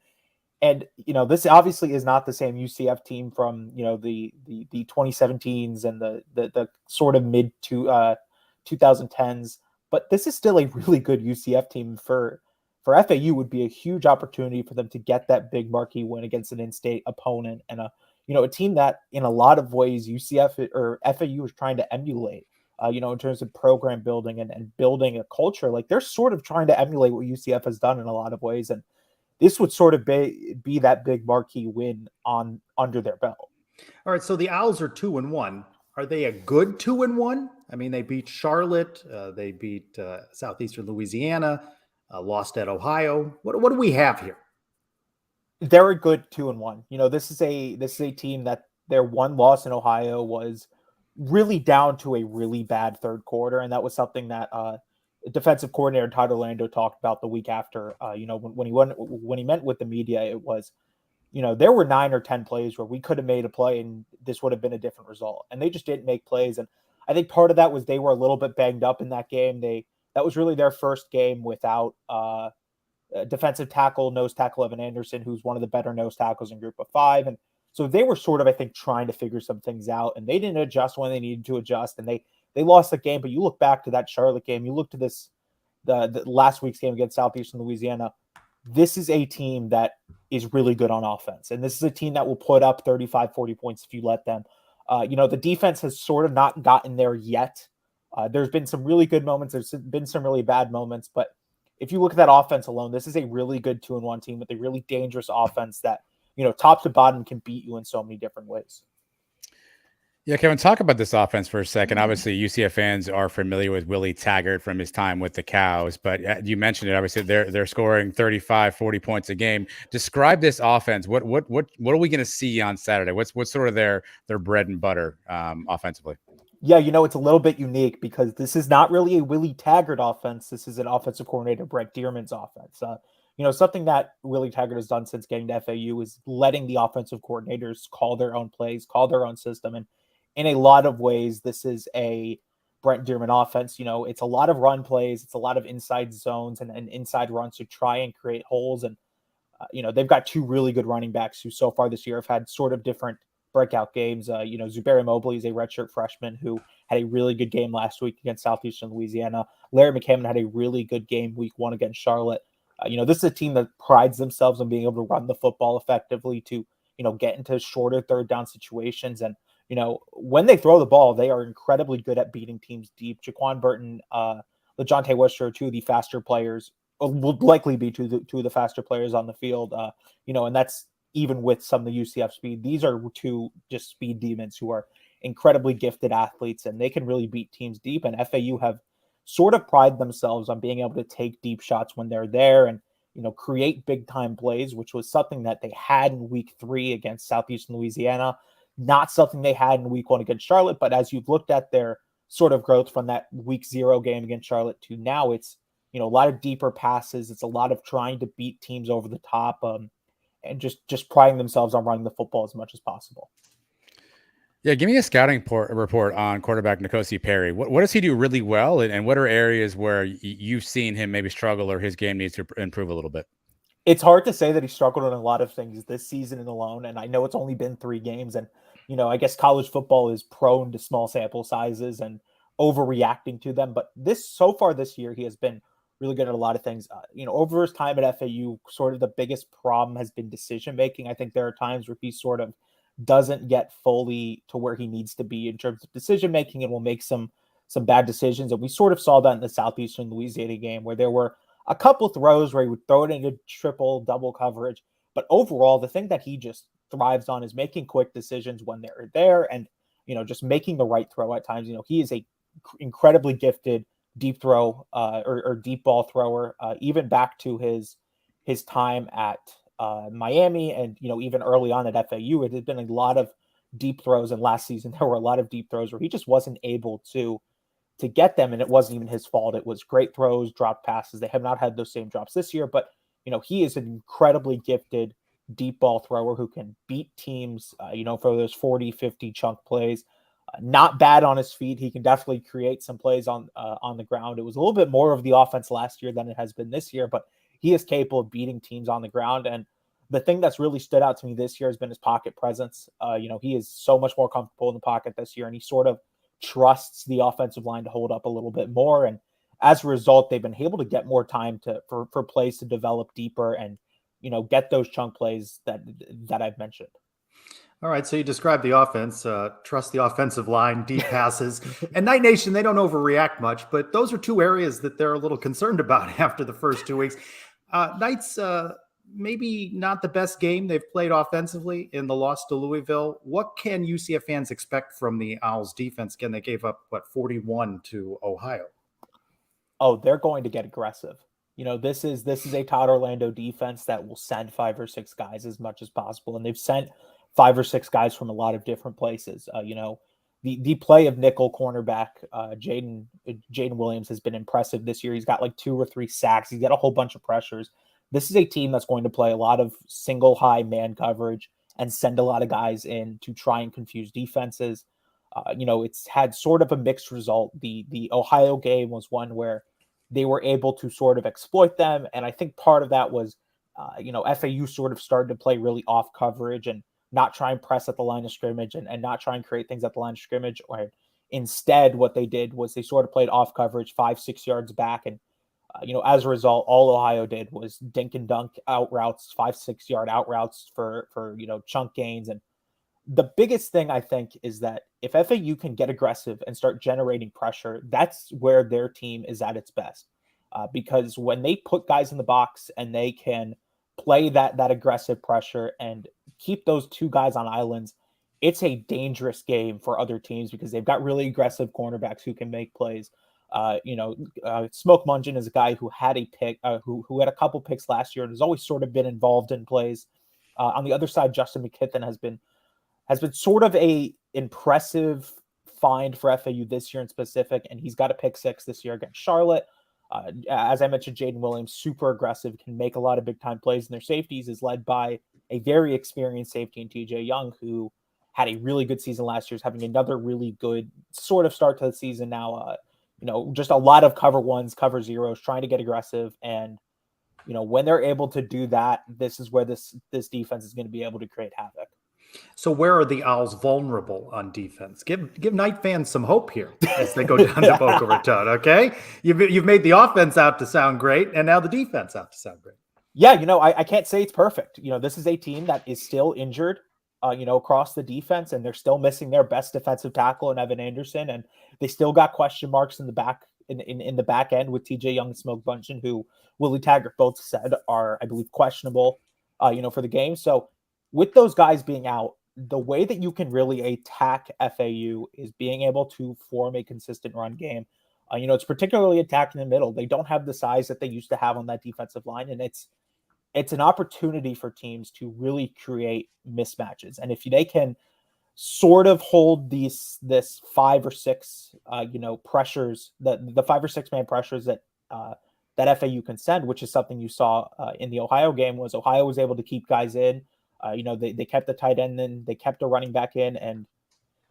And, this obviously is not the same UCF team from, the 2017s and the sort of mid to 2010s. But this is still a really good UCF team. For FAU would be a huge opportunity for them to get that big marquee win against an in-state opponent and a team that in a lot of ways UCF or FAU is trying to emulate, in terms of program building and building a culture. Like they're sort of trying to emulate what UCF has done in a lot of ways. And this would sort of be that big marquee win under their belt. All right. So the Owls are 2-1. Are they a good 2-1? I mean, they beat Charlotte. They beat Southeastern Louisiana, lost at Ohio. What do we have here? They're a good 2-1. This is a team that their one loss in Ohio was really down to a really bad third quarter. And that was something that defensive coordinator Todd Orlando talked about the week after, when he met with the media. It was, there were 9 or 10 plays where we could have made a play and this would have been a different result. And they just didn't make plays. And I think part of that was they were a little bit banged up in that game. That was really their first game without defensive tackle, nose tackle Evan Anderson, who's one of the better nose tackles in Group of 5. And so they were sort of, I think, trying to figure some things out, and they didn't adjust when they needed to adjust, and they lost the game. But you look back to that Charlotte game, you look to the last week's game against Southeastern Louisiana. This is a team that is really good on offense, and this is a team that will put up 35, 40 points if you let them. The defense has sort of not gotten there yet. There's been some really good moments. There's been some really bad moments, but if you look at that offense alone, this is a really good 2-1 team with a really dangerous offense that, top to bottom can beat you in so many different ways. Yeah, Kevin, talk about this offense for a second. Obviously, UCF fans are familiar with Willie Taggart from his time with the Cows, but you mentioned it. Obviously, they're scoring 35, 40 points a game. Describe this offense. What are we going to see on Saturday? What's sort of their bread and butter offensively? Yeah, it's a little bit unique because this is not really a Willie Taggart offense. This is an offensive coordinator, Brett Dearman's offense. Something that Willie Taggart has done since getting to FAU is letting the offensive coordinators call their own plays, call their own system. And in a lot of ways, this is a Brent Dearman offense. It's a lot of run plays. It's a lot of inside zones and inside runs to try and create holes. And, they've got 2 really good running backs who so far this year have had sort of different breakout games. Zuberi Mobley is a redshirt freshman who had a really good game last week against Southeastern Louisiana. Larry McCammon had a really good game week 1 against Charlotte. This is a team that prides themselves on being able to run the football effectively to, get into shorter third down situations. And, when they throw the ball, they are incredibly good at beating teams deep. Jaquan Burton, LeJontay Worcester are 2 of the faster players, will likely be 2 of the faster players on the field. And that's even with some of the UCF speed. These are 2 just speed demons who are incredibly gifted athletes, and they can really beat teams deep. And FAU have sort of pride themselves on being able to take deep shots when they're there and, create big time plays, which was something that they had in week 3 against Southeastern Louisiana. not something they had in week 1 against Charlotte. But as you've looked at their sort of growth from that week 0 game against Charlotte to now, it's, a lot of deeper passes. It's a lot of trying to beat teams over the top, and just priding themselves on running the football as much as possible. Yeah, give me a scouting report on quarterback N'Kosi Perry. What does he do really well, and what are areas where you've seen him maybe struggle or his game needs to improve a little bit? It's hard to say that he struggled in a lot of things this season alone, and I know it's only been 3 games, and I guess college football is prone to small sample sizes and overreacting to them. But so far this year, he has been really good at a lot of things. Over his time at FAU, sort of the biggest problem has been decision making. I think there are times where he sort of doesn't get fully to where he needs to be in terms of decision making, and will make some bad decisions. And we sort of saw that in the Southeastern Louisiana game, where there were a couple throws where he would throw it into triple, double coverage. But overall, the thing that he just thrives on is making quick decisions when they're there, and just making the right throw at times. He is a incredibly gifted deep throw or deep ball thrower, even back to his time at Miami, and even early on at FAU. It had been a lot of deep throws, and last season there were a lot of deep throws where he just wasn't able to get them, and it wasn't even his fault. It was great throws, dropped passes. They have not had those same drops this year, but he is an incredibly gifted deep ball thrower who can beat teams for those 40-50 chunk plays. Not bad on his feet. He can definitely create some plays on the ground. It was a little bit more of the offense last year than it has been this year, but he is capable of beating teams on the ground. And the thing that's really stood out to me this year has been his pocket presence. He is so much more comfortable in the pocket this year, and he sort of trusts the offensive line to hold up a little bit more. And as a result, they've been able to get more time for plays to develop deeper and, get those chunk plays that I've mentioned. All right, so you described the offense, trust the offensive line, deep passes. And Night Nation, they don't overreact much, but those are 2 areas that they're a little concerned about after the first 2 weeks. Knights, maybe not the best game they've played offensively in the loss to Louisville. What can UCF fans expect from the Owls defense? Again, they gave up, 41 to Ohio. Oh, they're going to get aggressive. This is a Todd Orlando defense that will send 5 or 6 guys as much as possible. And they've sent 5 or 6 guys from a lot of different places. The play of nickel cornerback, Jaden Williams has been impressive this year. He's got like 2 or 3 sacks. He's got a whole bunch of pressures. This is a team that's going to play a lot of single high man coverage and send a lot of guys in to try and confuse defenses. It's had sort of a mixed result. The Ohio game was one where they were able to sort of exploit them. And I think part of that was, FAU sort of started to play really off coverage and not try and press at the line of scrimmage and not try and create things at the line of scrimmage. Or instead, what they did was they sort of played off coverage 5-6 yards back. And, as a result, all Ohio did was dink and dunk out routes, 5-6 yard out routes for chunk gains. And the biggest thing I think is that if FAU can get aggressive and start generating pressure, that's where their team is at its best. Because when they put guys in the box and they can play that aggressive pressure and keep those 2 guys on islands, it's a dangerous game for other teams because they've got really aggressive cornerbacks who can make plays. Smoke Mungin is a guy who had a pick, who had a couple picks last year and has always sort of been involved in plays. On the other side, Justin McKithen has been sort of a impressive find for FAU this year in specific, and he's got a pick 6 this year against Charlotte. As I mentioned, Jaden Williams, super aggressive, can make a lot of big time plays, and their safeties is led by a very experienced safety in TJ Young, who had a really good season last year, is having another really good sort of start to the season now. Just a lot of cover 1s, cover 0s, trying to get aggressive. And, when they're able to do that, this is where this defense is going to be able to create havoc. So where are the Owls vulnerable on defense? Give Knight fans some hope here as they go down to Boca Raton, okay? You've made the offense out to sound great, and now the defense out to sound great. Yeah, I can't say it's perfect. This is a team that is still injured, across the defense, and they're still missing their best defensive tackle in Evan Anderson, and they still got question marks in the back in the back end with TJ Young and Smoke Bunchen, who Willie Taggart both said are, I believe, questionable, for the game. So with those guys being out, the way that you can really attack FAU is being able to form a consistent run game. It's particularly attacking the middle. They don't have the size that they used to have on that defensive line, and it's an opportunity for teams to really create mismatches. And if they can sort of hold this 5 or 6 pressures, the 5 or 6 man pressures that FAU can send, which is something you saw in the Ohio game. Was Ohio was able to keep guys in. They kept the tight end in, they kept the running back in, and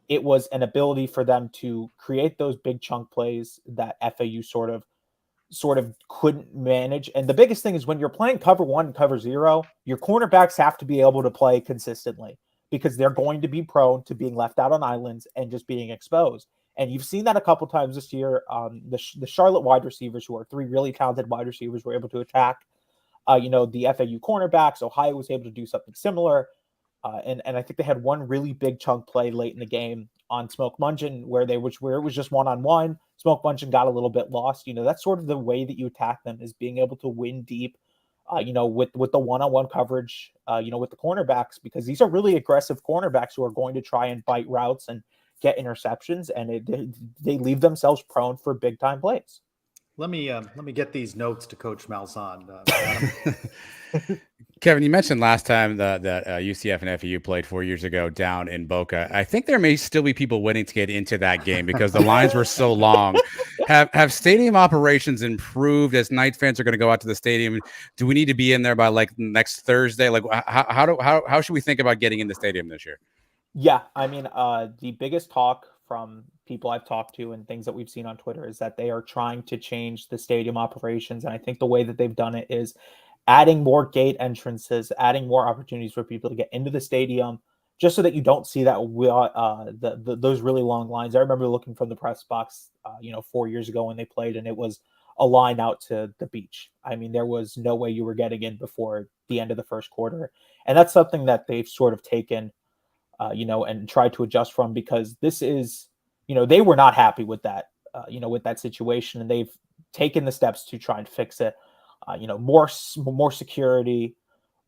it was an ability for them to create those big chunk plays that FAU sort of couldn't manage. And the biggest thing is when you're playing cover 1 and cover 0, your cornerbacks have to be able to play consistently because they're going to be prone to being left out on islands and just being exposed. And you've seen that a couple times this year. The Charlotte wide receivers, who are 3 really talented wide receivers, were able to attack the FAU cornerbacks. Ohio was able to do something similar. And I think they had one really big chunk play late in the game on Smoke Mungeon where it was just one-on-one. Smoke Mungeon got a little bit lost. That's sort of the way that you attack them, is being able to win deep, with the one-on-one coverage, with the cornerbacks, because these are really aggressive cornerbacks who are going to try and bite routes and get interceptions, and they leave themselves prone for big-time plays. Let me get these notes to Coach Malzahn. Kevin, you mentioned last time that UCF and FAU played 4 years ago down in Boca. I think there may still be people waiting to get into that game because the lines were so long. Have stadium operations improved as Knight fans are going to go out to the stadium? Do we need to be in there by like next Thursday? Like how should we think about getting in the stadium this year? Yeah, I mean, the biggest talk from people I've talked to and things that we've seen on Twitter is that they are trying to change the stadium operations. And I think the way that they've done it is adding more gate entrances, adding more opportunities for people to get into the stadium, just so that you don't see that those really long lines. I remember looking from the press box, 4 years ago when they played, and it was a line out to the beach. I mean, there was no way you were getting in before the end of the first quarter. And that's something that they've sort of taken, and tried to adjust from, because this is, they were not happy with that, with that situation, and they've taken the steps to try and fix it. More security,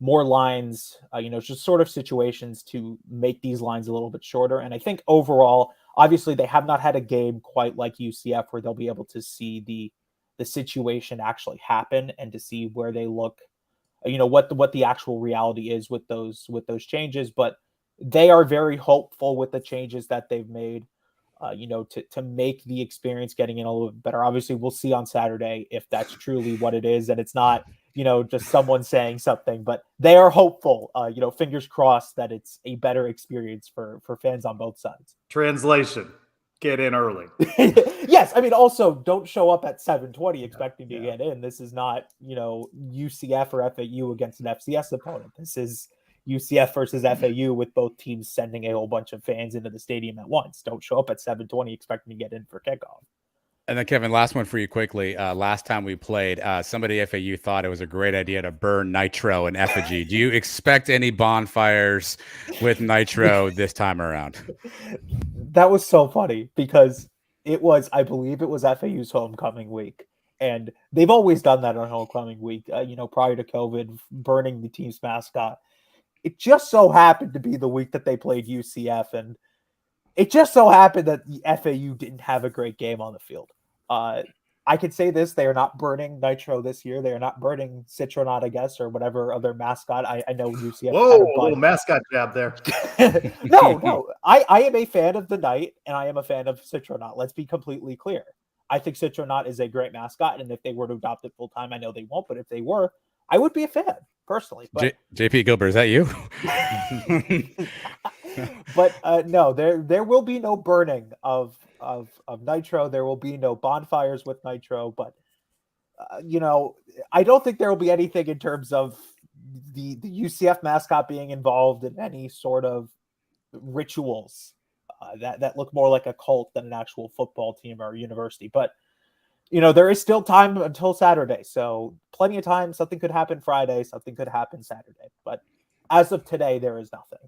more lines, just sort of situations to make these lines a little bit shorter. And I think overall, obviously, they have not had a game quite like UCF where they'll be able to see the situation actually happen and to see where they look, what the actual reality is with those changes. But they are very hopeful with the changes that they've made, to make the experience getting in a little bit better. Obviously, we'll see on Saturday if that's truly what it is, and it's not, just someone saying something, but they are hopeful, fingers crossed, that it's a better experience for fans on both sides. Translation: get in early. Yes, I mean, also don't show up at 7:20 expecting to get in. This is not, UCF or FAU against an FCS opponent. This is UCF versus FAU, with both teams sending a whole bunch of fans into the stadium at once. Don't show up at 7:20 expecting to get in for kickoff. And then, Kevin, last one for you quickly. Last time we played, somebody at FAU thought it was a great idea to burn nitro in effigy. Do you expect any bonfires with nitro this time around? That was so funny because I believe it was FAU's homecoming week. And they've always done that on homecoming week, prior to COVID, burning the team's mascot. It just so happened to be the week that they played UCF, and it just so happened that the FAU didn't have a great game on the field. I could say this: they are not burning nitro this year. They are not burning Citronaut, I guess, or whatever other mascot. I know UCF. Whoa, a little mascot jab there. No. I am a fan of the Knight, and I am a fan of Citronaut. Let's be completely clear. I think Citronaut is a great mascot, and if they were to adopt it full time, I know they won't, but if they were, I would be a fan personally. But JP Gilbert, is that you? But no, there will be no burning of nitro. There will be no bonfires with nitro. But I don't think there will be anything in terms of the UCF mascot being involved in any sort of rituals that look more like a cult than an actual football team or university. But there is still time until Saturday, so plenty of time. Something could happen Friday, something could happen Saturday. But as of today, there is nothing.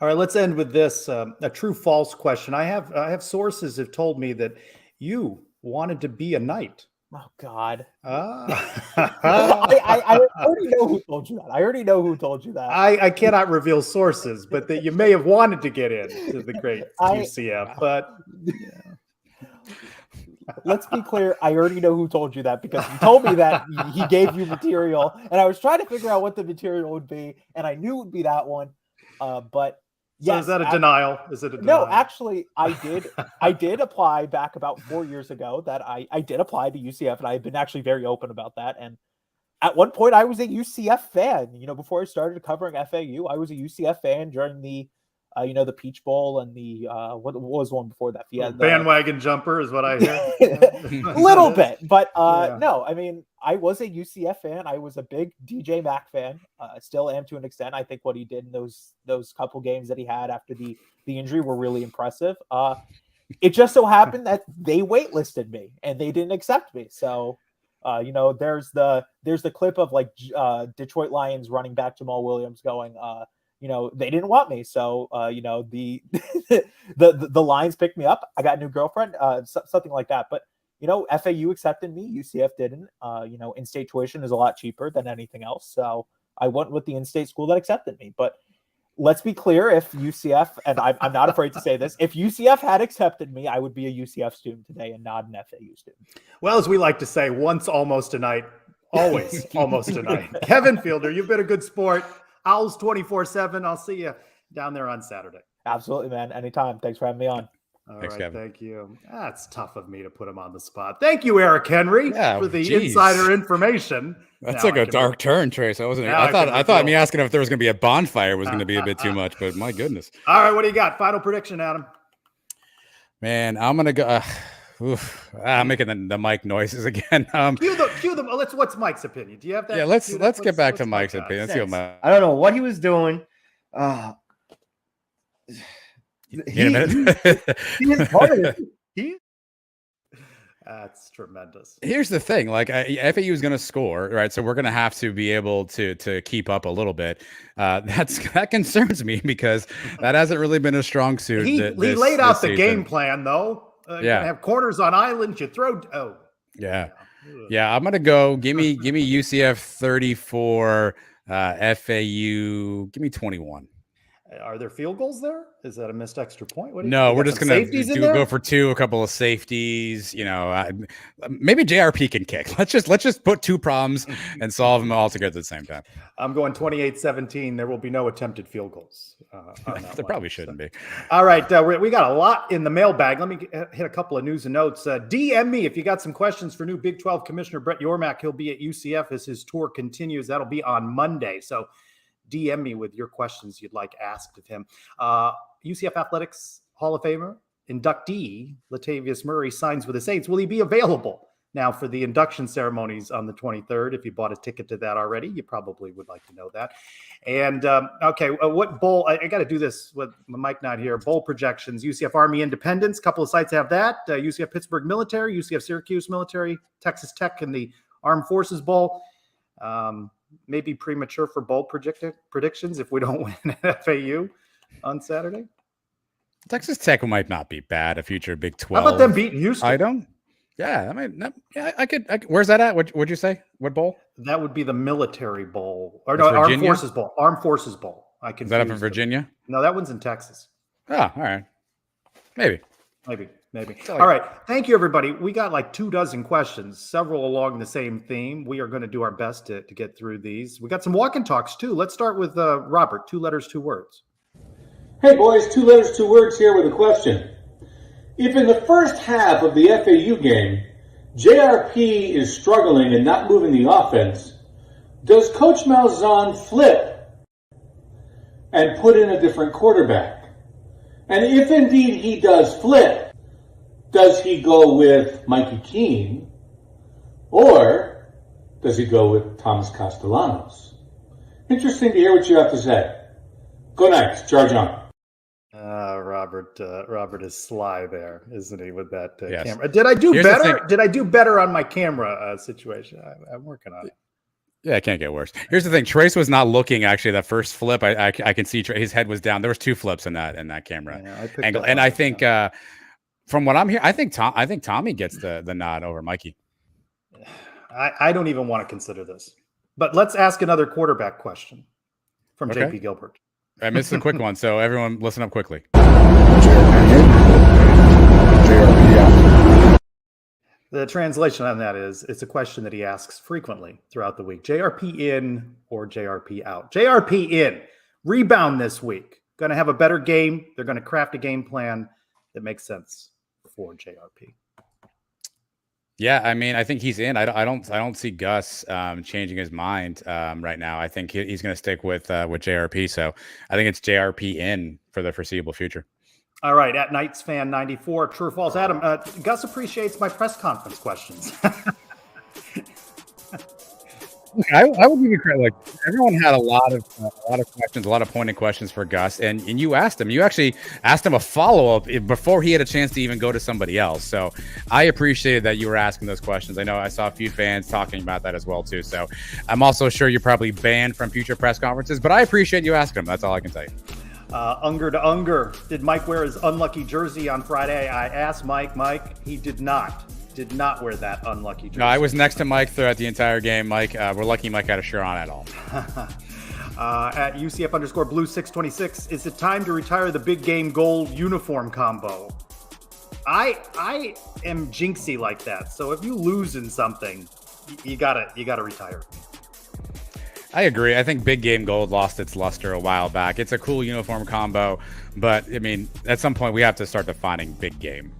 All right, let's end with this: a true/false question. I have sources have told me that you wanted to be a Knight. Oh God! I I already know who told you that. I already know who told you that. I cannot reveal sources, but that you may have wanted to get into the great UCF. But let's be clear. I already know who told you that, because he told me that he gave you material, and I was trying to figure out what the material would be, and I knew it would be that one. But So is that a denial? Is it a denial? No, actually, I did apply back about 4 years ago. That I did apply to UCF, and I've been actually very open about that. And at one point, I was a UCF fan. Before I started covering FAU, I was a UCF fan during the the Peach Bowl and the what was one before that? Yeah, bandwagon jumper is what I hear. A little bit, but no. I mean, I was a UCF fan. I was a big DJ Mack fan. Still am to an extent. I think what he did in those couple games that he had after the injury were really impressive. It just so happened that they waitlisted me and they didn't accept me. So, there's the clip of like Detroit Lions running back Jamal Williams going, they didn't want me. So, the the Lions picked me up. I got a new girlfriend, something like that. But, FAU accepted me. UCF didn't. In-state tuition is a lot cheaper than anything else. So I went with the in-state school that accepted me. But let's be clear, if UCF, and I'm not afraid to say this, if UCF had accepted me, I would be a UCF student today and not an FAU student. Well, as we like to say, once almost a night, always almost a night. Kevin Fielder, you've been a good sport. Owls 24/7. I'll see you down there on Saturday. Absolutely, man. Anytime. Thanks for having me on. Thanks, Kevin. Thank you. That's tough of me to put him on the spot. Thank you, Eric Henry, for the geez. Insider information. That's like a dark turn, Trace. I thought me asking if there was going to be a bonfire was going to be a bit too much, but my goodness. All right, what do you got? Final prediction, Adam. Man, I'm going to go. I'm making the mic noises again. Cue them. What's Mike's opinion? Do you have that? Yeah, let's get back to Mike's opinion. Let's see what I don't know what he was doing. That's tremendous. Here's the thing: like FAU is going to score, right? So we're going to have to be able to keep up a little bit. That concerns me because that hasn't really been a strong suit. He laid out the game plan, though. Yeah, have corners on islands. You throw. Oh, yeah. I'm gonna go. Give me UCF 34. FAU. Give me 21. Are there field goals there? Is that a missed extra point? We're just going to go for two, a couple of safeties. Maybe JRP can kick. Let's just put two problems and solve them all together at the same time. I'm going 28-17. There will be no attempted field goals. There probably shouldn't be. All right. We got a lot in the mailbag. Let me hit a couple of news and notes. DM me if you got some questions for new Big 12 Commissioner Brett Yormark. He'll be at UCF as his tour continues. That'll be on Monday. So DM me with your questions you'd like asked of him. UCF Athletics Hall of Famer inductee Latavius Murray signs with the Saints. Will he be available now for the induction ceremonies on the 23rd? If you bought a ticket to that already, you probably would like to know that. And what bowl? I got to do this with my mic not here. Bowl projections: UCF Army Independence. Couple of sites have that. UCF Pittsburgh Military, UCF Syracuse Military, Texas Tech in the Armed Forces Bowl. Maybe premature for bowl predictions if we don't win at FAU on Saturday. Texas Tech might not be bad. A future Big 12. How about them beating Houston? Item? Yeah, I could. Where's that at? What'd you say? What bowl? That would be the Military Bowl, or That's no, Virginia? Armed Forces Bowl. Armed Forces Bowl. Is that up in Virginia? No, that one's in Texas. Oh, all right. Maybe. All right. Thank you, everybody. We got like 24 questions, several along the same theme. We are going to do our best to get through these. We got some walk and talks too. Let's start with Robert. 2 letters, 2 words. Hey boys, 2 letters, 2 words here with a question. If in the first half of the FAU game, JRP is struggling and not moving the offense, does Coach Malzahn flip and put in a different quarterback? And if indeed he does flip, does he go with Mikey Keene or does he go with Thomas Castellanos? Interesting to hear what you have to say. Go Knights, charge on. Robert is sly there, isn't he, with that Yes. camera? Did I do better? Did I do better on my camera situation? I'm working on it. Yeah, it can't get worse. Here's the thing: Trace was not looking. Actually, that first flip, I can see his head was down. There was 2 flips in that camera angle, and I think from what I'm hearing, I think Tommy gets the nod over Mikey. I don't even want to consider this, but let's ask another quarterback question from JP Gilbert. I missed a quick one, so everyone listen up quickly. The translation on that is, it's a question that he asks frequently throughout the week. JRP in or JRP out? JRP in. Rebound this week. going to have a better game. They're going to craft a game plan that makes sense for JRP. Yeah, I mean, I think he's in. I don't see Gus changing his mind right now. I think he's going to stick with JRP. So I think it's JRP in for the foreseeable future. All right, at Knights fan 94, true or false, Adam. Gus appreciates my press conference questions. I would give you credit. Like, everyone had a lot of questions, a lot of pointed questions for Gus, and you asked him. You actually asked him a follow up before he had a chance to even go to somebody else. So I appreciated that you were asking those questions. I know I saw a few fans talking about that as well too. So I'm also sure you're probably banned from future press conferences, but I appreciate you asking him. That's all I can tell you. Unger to Unger, did Mike wear his unlucky jersey on Friday? I asked Mike. He did not wear that unlucky jersey. No, I was next to Mike throughout the entire game. Mike, we're lucky Mike had a shirt on at all. At UCF _ blue 626, is it time to retire the big game gold uniform combo? I am jinxy like that. So if you lose in something, you gotta retire. I agree. I think Big Game Gold lost its luster a while back. It's a cool uniform combo, but I mean, at some point we have to start defining Big Game.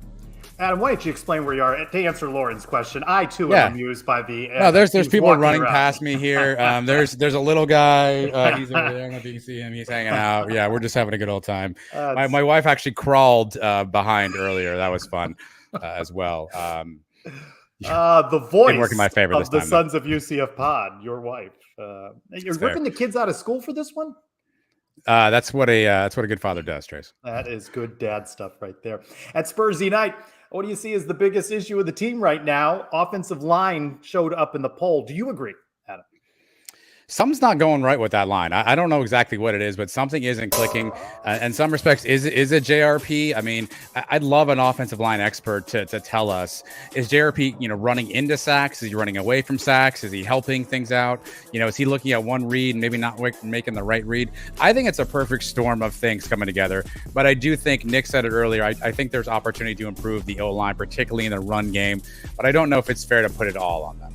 Adam, why don't you explain where you are to answer Lauren's question? I too am amused by the. No, there's people running past me here. There's a little guy. He's over there. I don't know if you can see him. He's hanging out. Yeah, we're just having a good old time. My wife actually crawled behind earlier. That was fun as well. The voice working my favor of the Sons of UCF Pod, your wife. You're ripping the kids out of school for this one? That's what a good father does, Trace. That is good dad stuff right there. At Spursy Night, what do you see as the biggest issue with the team right now? Offensive line showed up in the poll. Do you agree, Adam? Something's not going right with that line. I don't know exactly what it is, but something isn't clicking. In some respects, is it JRP? I mean, I'd love an offensive line expert to tell us, is JRP, running into sacks? Is he running away from sacks? Is he helping things out? Is he looking at one read and maybe not making the right read? I think it's a perfect storm of things coming together. But I do think Nick said it earlier. I think there's opportunity to improve the O-line, particularly in the run game. But I don't know if it's fair to put it all on them.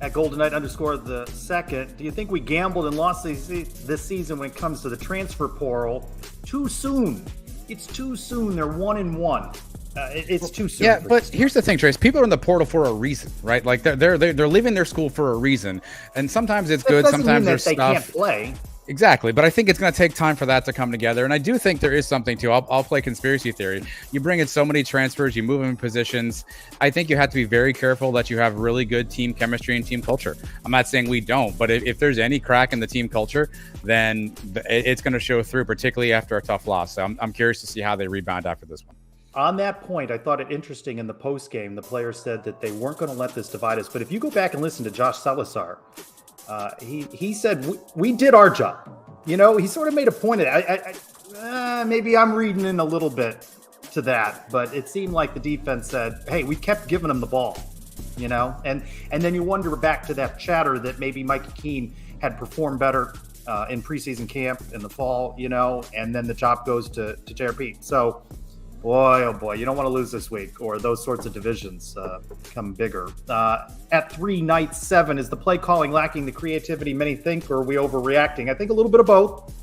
At Golden Knight _ the second, do you think we gambled and lost this season when it comes to the transfer portal too soon? It's too soon. They're 1-1. It's too soon. Yeah, but here's the thing, Trace. People are in the portal for a reason, right? Like they're leaving their school for a reason, and sometimes it's good. Sometimes there's they stuff. Can't play. Exactly, but I think it's going to take time for that to come together, and I do think there is something to. I'll play conspiracy theory. You bring in so many transfers, you move them in positions. I think you have to be very careful that you have really good team chemistry and team culture. I'm not saying we don't, but if there's any crack in the team culture, then it's going to show through, particularly after a tough loss. So I'm curious to see how they rebound after this one. On that point, I thought it interesting in the post game. The players said that they weren't going to let this divide us. But if you go back and listen to Josh Salazar, he said we did our job. He sort of made a point of it. Maybe I'm reading in a little bit to that, but it seemed like the defense said, "Hey, we kept giving them the ball," and then you wonder back to that chatter that maybe Mikey Keene had performed better in preseason camp in the fall, and then the job goes to JRP. So. Boy, oh boy, you don't want to lose this week, or those sorts of divisions become bigger. At 3 Knights 7, is the play calling lacking the creativity many think, or are we overreacting? I think a little bit of both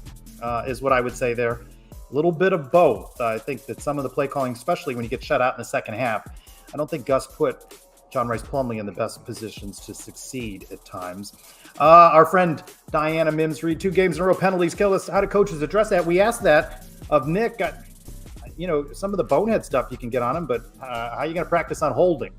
is what I would say there. A little bit of both. I think that some of the play calling, especially when you get shut out in the second half, I don't think Gus put John Rice Plumlee in the best positions to succeed at times. Our friend Diana Mims read 2 games in a row, penalties kill us. How do coaches address that? We asked that of Nick. Some of the bonehead stuff you can get on him, but how are you going to practice on holding,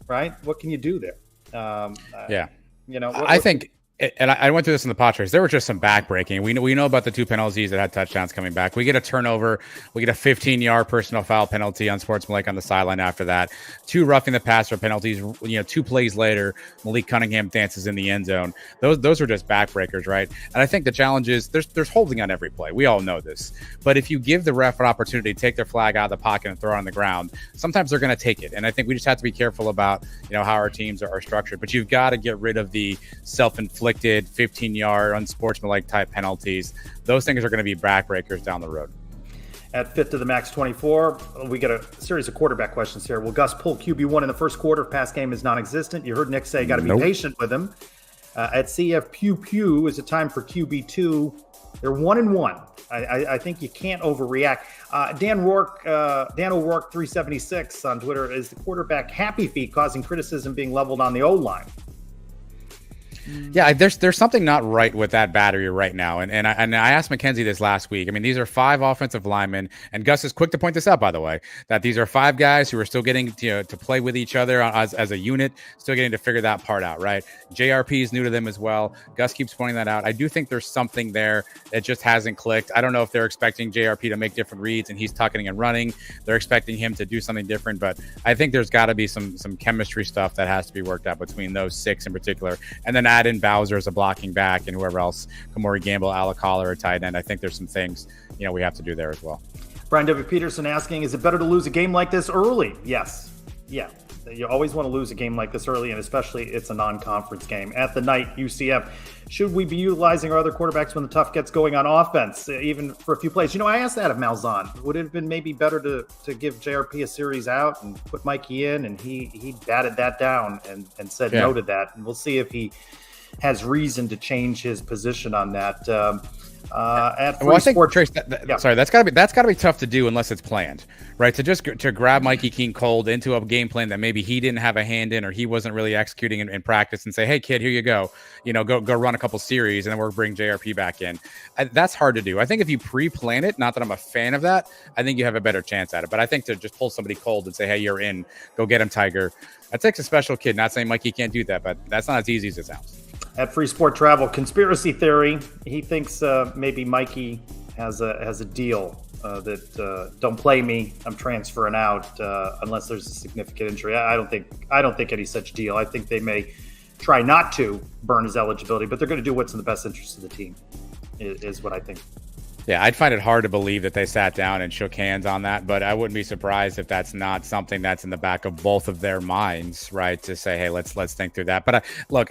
right? What can you do there? I think, and I went through this in the Padres, there was just some backbreaking. We know about the 2 penalties that had touchdowns coming back. We get a turnover. We get a 15-yard personal foul penalty on Sportsmanlike on the sideline after that. 2 roughing the passer penalties. 2 plays later, Malik Cunningham dances in the end zone. Those are just backbreakers, right? And I think the challenge is there's holding on every play. We all know this. But if you give the ref an opportunity to take their flag out of the pocket and throw it on the ground, sometimes they're going to take it. And I think we just have to be careful about how our teams are structured. But you've got to get rid of the self-inflicted 15-yard unsportsmanlike type penalties. Those things are going to be backbreakers down the road. At 5th to the max 24, we got a series of quarterback questions here. Will Gus pull QB1 in the first quarter if pass game is non-existent? You heard Nick say you got to be patient with him. At CF Pew Pew, is it time for QB2? They're 1-1. I think you can't overreact. Dan O'Rourke 376 on Twitter, is the quarterback happy feet causing criticism being leveled on the O-line? Yeah, there's something not right with that battery right now. And I asked Mackenzie this last week. I mean, these are 5 offensive linemen, and Gus is quick to point this out, by the way, that these are 5 guys who are still getting to play with each other as a unit, still getting to figure that part out, right? JRP is new to them as well. Gus keeps pointing that out. I do think there's something there that just hasn't clicked. I don't know if they're expecting JRP to make different reads and he's tucking and running. They're expecting him to do something different, but I think there's got to be some chemistry stuff that has to be worked out between those 6 in particular. And then add in Bowser as a blocking back and whoever else, Kamori Gamble, Alec Holler, or tight end. I think there's some things, we have to do there as well. Brian W. Peterson asking, is it better to lose a game like this early? Yes. Yeah. You always want to lose a game like this early, and especially it's a non-conference game. At the night, UCF, should we be utilizing our other quarterbacks when the tough gets going on offense, even for a few plays? I asked that of Malzahn. Would it have been maybe better to give JRP a series out and put Mikey in? And he batted that down and said no to that. And we'll see if he has reason to change his position on that. I think Trace, sorry, that's gotta be tough to do unless it's planned, right? To grab Mikey Keene cold into a game plan that maybe he didn't have a hand in or he wasn't really executing in practice and say, hey kid, here you go, go run a couple series and then we'll bring JRP back in. That's hard to do. I think if you pre-plan it, not that I'm a fan of that, I think you have a better chance at it. But I think to just pull somebody cold and say, hey, you're in, go get him, Tiger. That takes a special kid. Not saying Mikey can't do that, but that's not as easy as it sounds. At Free Sport Travel, conspiracy theory, he thinks maybe Mikey has a deal that don't play me, I'm transferring out unless there's a significant injury. I don't think any such deal. I think they may try not to burn his eligibility, but they're going to do what's in the best interest of the team, is what I think. Yeah, I'd find it hard to believe that they sat down and shook hands on that, but I wouldn't be surprised if that's not something that's in the back of both of their minds, right? To say, hey, let's think through that. But look,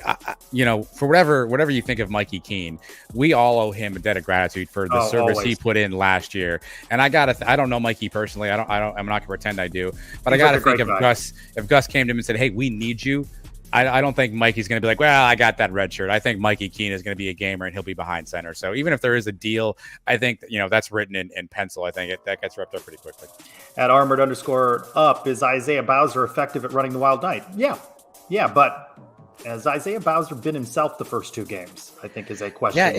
for whatever you think of Mikey Keene, we all owe him a debt of gratitude for the service always. He put in last year. And I don't know Mikey personally. I'm not gonna pretend I do, but he's I gotta think if Gus came to him and said, hey, we need you. I don't think Mikey's going to be like, well, I got that red shirt. I think Mikey Keene is going to be a gamer and he'll be behind center. So even if there is a deal, I think, that's written in pencil. I think that gets wrapped up pretty quickly. At Armored_up, is Isaiah Bowser effective at running the Wild Knight? Yeah, but has Isaiah Bowser been himself the first 2 games? I think is a question. Yeah,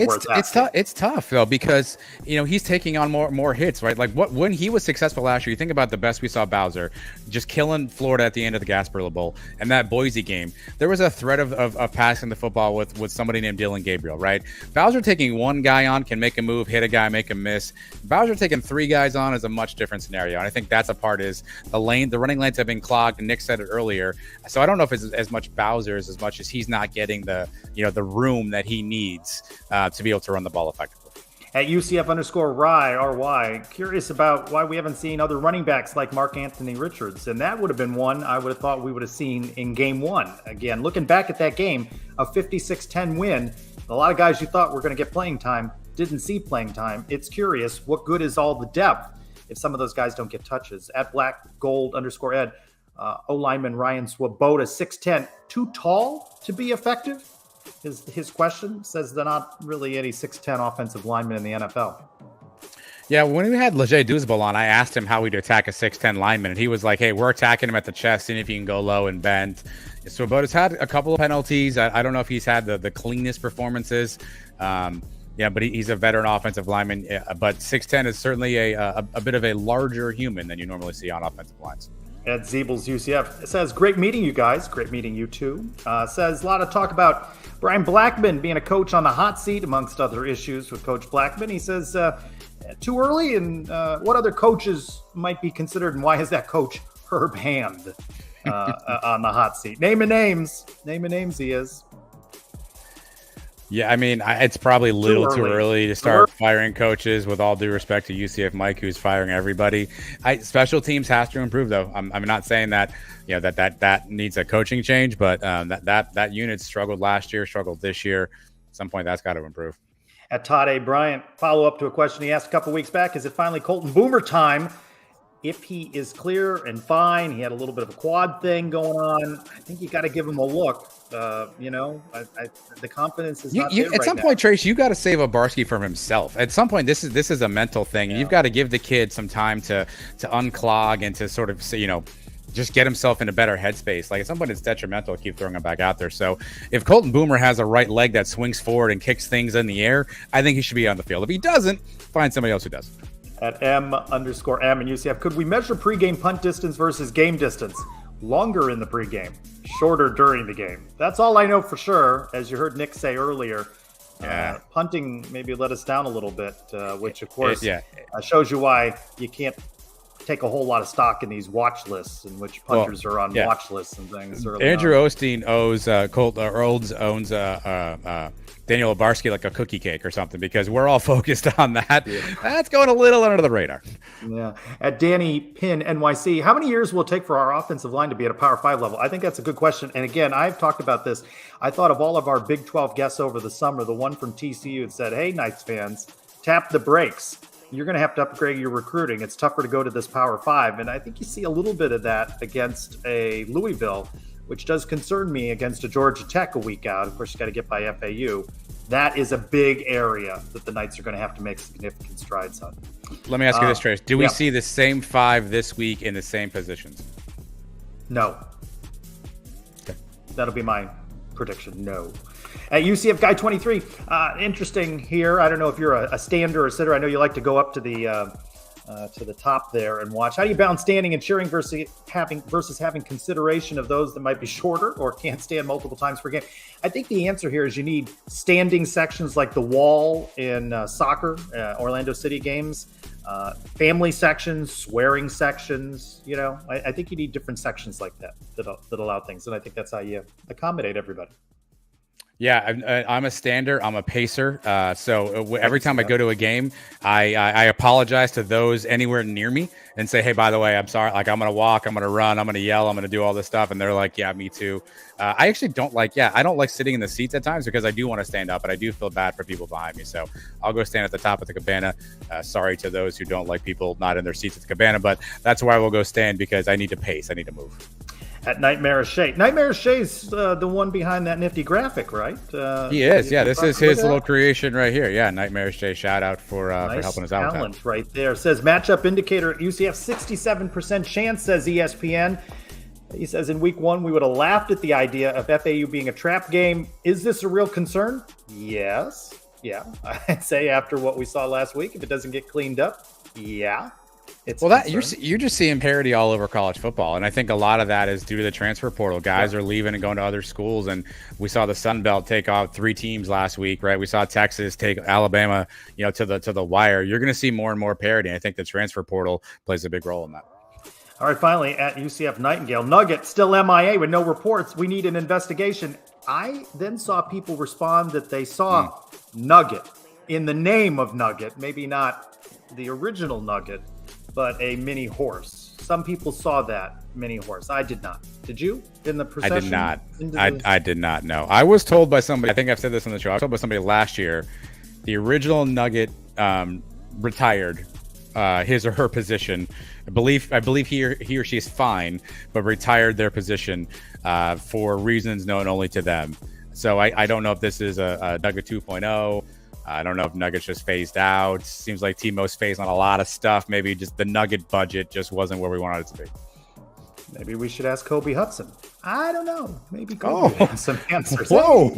it's tough though, because he's taking on more hits, right? Like when he was successful last year, you think about the best we saw Bowser just killing Florida at the end of the Gasparilla Bowl and that Boise game. There was a threat of passing the football with somebody named Dylan Gabriel, right? Bowser taking one guy on can make a move, hit a guy, make a miss. Bowser taking 3 guys on is a much different scenario, and I think that's a part is the running lanes have been clogged. And Nick said it earlier, so I don't know if it's as much Bowser's as much as he's not getting the room that he needs to be able to run the ball effectively. At UCF_RY, curious about why we haven't seen other running backs like Mark Anthony Richardson. That would have been one I would have thought we would have seen in game 1. Again, looking back at that game, a 56-10 win, a lot of guys you thought were going to get playing time didn't see playing time. It's curious, what good is all the depth if some of those guys don't get touches? At BlackGold_Ed, O-lineman Ryan Swoboda, 6'10", too tall to be effective? His question says they're not really any 6'10" offensive linemen in the NFL. Yeah, when we had Leger Douzable on, I asked him how we'd attack a 6'10" lineman, and he was like, hey, we're attacking him at the chest, seeing if he can go low and bend. Swoboda's had a couple of penalties. I don't know if he's had the cleanest performances. But he's a veteran offensive lineman. But 6'10" is certainly a bit of a larger human than you normally see on offensive lines. Ed Zeebles, UCF, says, great meeting you guys. Great meeting you too. Says, a lot of talk about Brian Blackman being a coach on the hot seat, amongst other issues with Coach Blackman. He says, too early, and what other coaches might be considered, and why is that coach Herb Hand on the hot seat? Name names he is. Yeah, I mean, it's probably a little too early to start firing coaches, with all due respect to UCF Mike, who's firing everybody. Special teams has to improve, though. I'm not saying that that needs a coaching change, but that unit struggled last year, struggled this year. At some point, that's got to improve. At Todd A. Bryant, follow up to a question he asked a couple weeks back: is it finally Colton Boomer time? if he is clear and fine, he had a little bit of a quad thing going on. I think you got to give him a look. The confidence is not there at right some now. point, Trace, you got to save Obarski from himself. At some point, this is a mental thing. Yeah. You've got to give the kid some time to unclog and to sort of just get himself in a better headspace. Like at some point, it's detrimental to keep throwing him back out there. So if Colton Boomer has a right leg that swings forward and kicks things in the air, I think he should be on the field. If he doesn't, find somebody else who does. At M_M in UCF, could we measure pregame punt distance versus game distance? Longer in the pregame, shorter during the game. That's all I know for sure. As you heard Nick say earlier, punting maybe let us down a little bit, which of course shows you why you can't take a whole lot of stock in these watch lists in which punters are on watch lists and things. Andrew Osteen owns Daniel Obarski like a cookie cake or something, because we're all focused on that. Yeah. That's going a little under the radar. Yeah. At Danny Pin NYC, how many years will it take for our offensive line to be at a Power 5 level? I think that's a good question. And again, I've talked about this. I thought of all of our Big 12 guests over the summer. The one from TCU had said, hey, Knights fans, tap the brakes. You're going to have to upgrade your recruiting. It's tougher to go to this Power 5. And I think you see a little bit of that against a Louisville, which does concern me, against a Georgia Tech a week out. Of course, you got to get by FAU. That is a big area that the Knights are going to have to make significant strides on. Let me ask you this, Trace. Do we see the same 5 this week in the same positions? No. Okay. That'll be my prediction. No. At UCF Guy 23, interesting here. I don't know if you're a stander or a sitter. I know you like to go up to the top there and watch. How do you balance standing and cheering versus having consideration of those that might be shorter or can't stand multiple times per game? I think the answer here is you need standing sections like the wall in soccer, Orlando City games, family sections, swearing sections. I think you need different sections like that allow things. And I think that's how you accommodate everybody. Yeah, I'm a stander. I'm a pacer. So every time I go to a game, I apologize to those anywhere near me and say, hey, by the way, I'm sorry. Like, I'm going to walk, I'm going to run, I'm going to yell, I'm going to do all this stuff. And they're like, yeah, me too. I actually don't like sitting in the seats at times, because I do want to stand up, and I do feel bad for people behind me. So I'll go stand at the top of the cabana. Sorry to those who don't like people not in their seats at the cabana, but that's where I will go stand, because I need to pace. I need to move. At Nightmare Shea. Nightmare Shea's the one behind that nifty graphic, right? He is. Yeah, this is his little creation right here. Yeah, Nightmare Shea. Shout out for helping us out. Talent right there. Says matchup indicator at UCF 67% chance, says ESPN. He says in week 1 we would have laughed at the idea of FAU being a trap game. Is this a real concern? Yes. Yeah. I'd say after what we saw last week, if it doesn't get cleaned up, yeah. You're just seeing parity all over college football, and I think a lot of that is due to the transfer portal. Guys are leaving and going to other schools, and we saw the Sun Belt take off 3 teams last week, right? We saw Texas take Alabama, to the wire. You're going to see more and more parity. I think the transfer portal plays a big role in that. All right, finally at UCF Nightingale, Nugget still MIA with no reports. We need an investigation. I then saw people respond that they saw Nugget in the name of Nugget, maybe not the original Nugget, but a mini horse. Some people saw that mini horse. I did not. Did you? In the procession? I did not. I did not know. I was told by somebody, I think I've said this on the show, I was told by somebody last year, the original Nugget retired his or her position. I believe he or she is fine, but retired their position for reasons known only to them. So I don't know if this is a Nugget 2.0. I don't know if Nuggets just phased out. Seems like T-Mo's phased on a lot of stuff. Maybe just the Nugget budget just wasn't where we wanted it to be. Maybe we should ask Kobe Hudson. I don't know. Maybe Kobe has some answers. Whoa.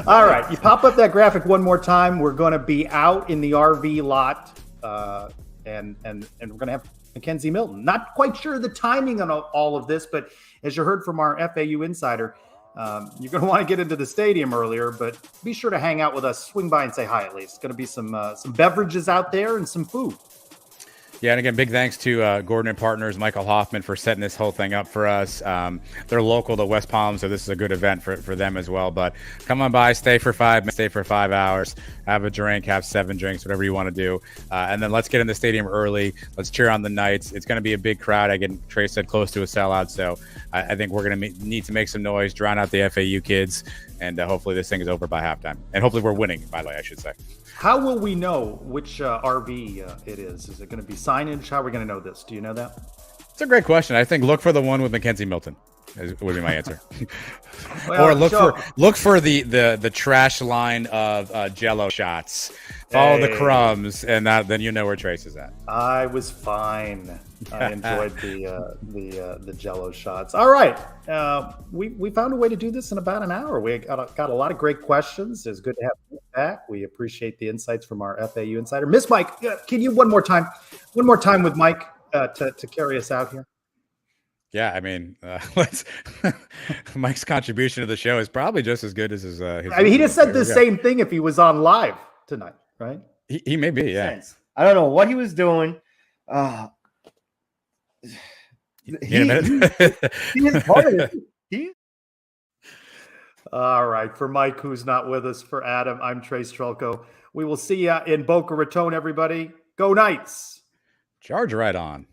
All right. You pop up that graphic one more time. We're going to be out in the RV lot, and we're going to have Mackenzie Milton. Not quite sure the timing on all of this, but as you heard from our FAU insider, you're going to want to get into the stadium earlier, but be sure to hang out with us. Swing by and say hi at least. It's going to be some beverages out there and some food. Yeah, and again, big thanks to Gordon and Partners, Michael Hoffman, for setting this whole thing up for us. They're local to West Palm, so this is a good event for them as well. But come on by, stay for 5 minutes, stay for 5 hours, have a drink, have 7 drinks, whatever you want to do. And then let's get in the stadium early. Let's cheer on the Knights. It's going to be a big crowd. Again, Trey said close to a sellout, so I think we're going to need to make some noise, drown out the FAU kids, and hopefully this thing is over by halftime. And hopefully we're winning, by the way, I should say. How will we know which RV it is? Is it going to be signage? How are we going to know this? Do you know that? It's a great question. I think look for the one with Mackenzie Milton. Would be my answer. Well, or look for the trash line of Jello shots. Follow the crumbs, and then you know where Trace is at. I was fine. I enjoyed the Jello shots. All right, we found a way to do this in about an hour. We got a lot of great questions. It's good to have you back. We appreciate the insights from our FAU insider, Miss Mike. Can you one more time with Mike to carry us out here? Yeah, I mean, Mike's contribution to the show is probably just as good as his. I mean, he just said the same thing if he was on live tonight, right? He may be, yeah. I don't know what he was doing. He is part of it. All right. For Mike, who's not with us, for Adam, I'm Trace Trelko. We will see you in Boca Raton, everybody. Go Knights. Charge right on.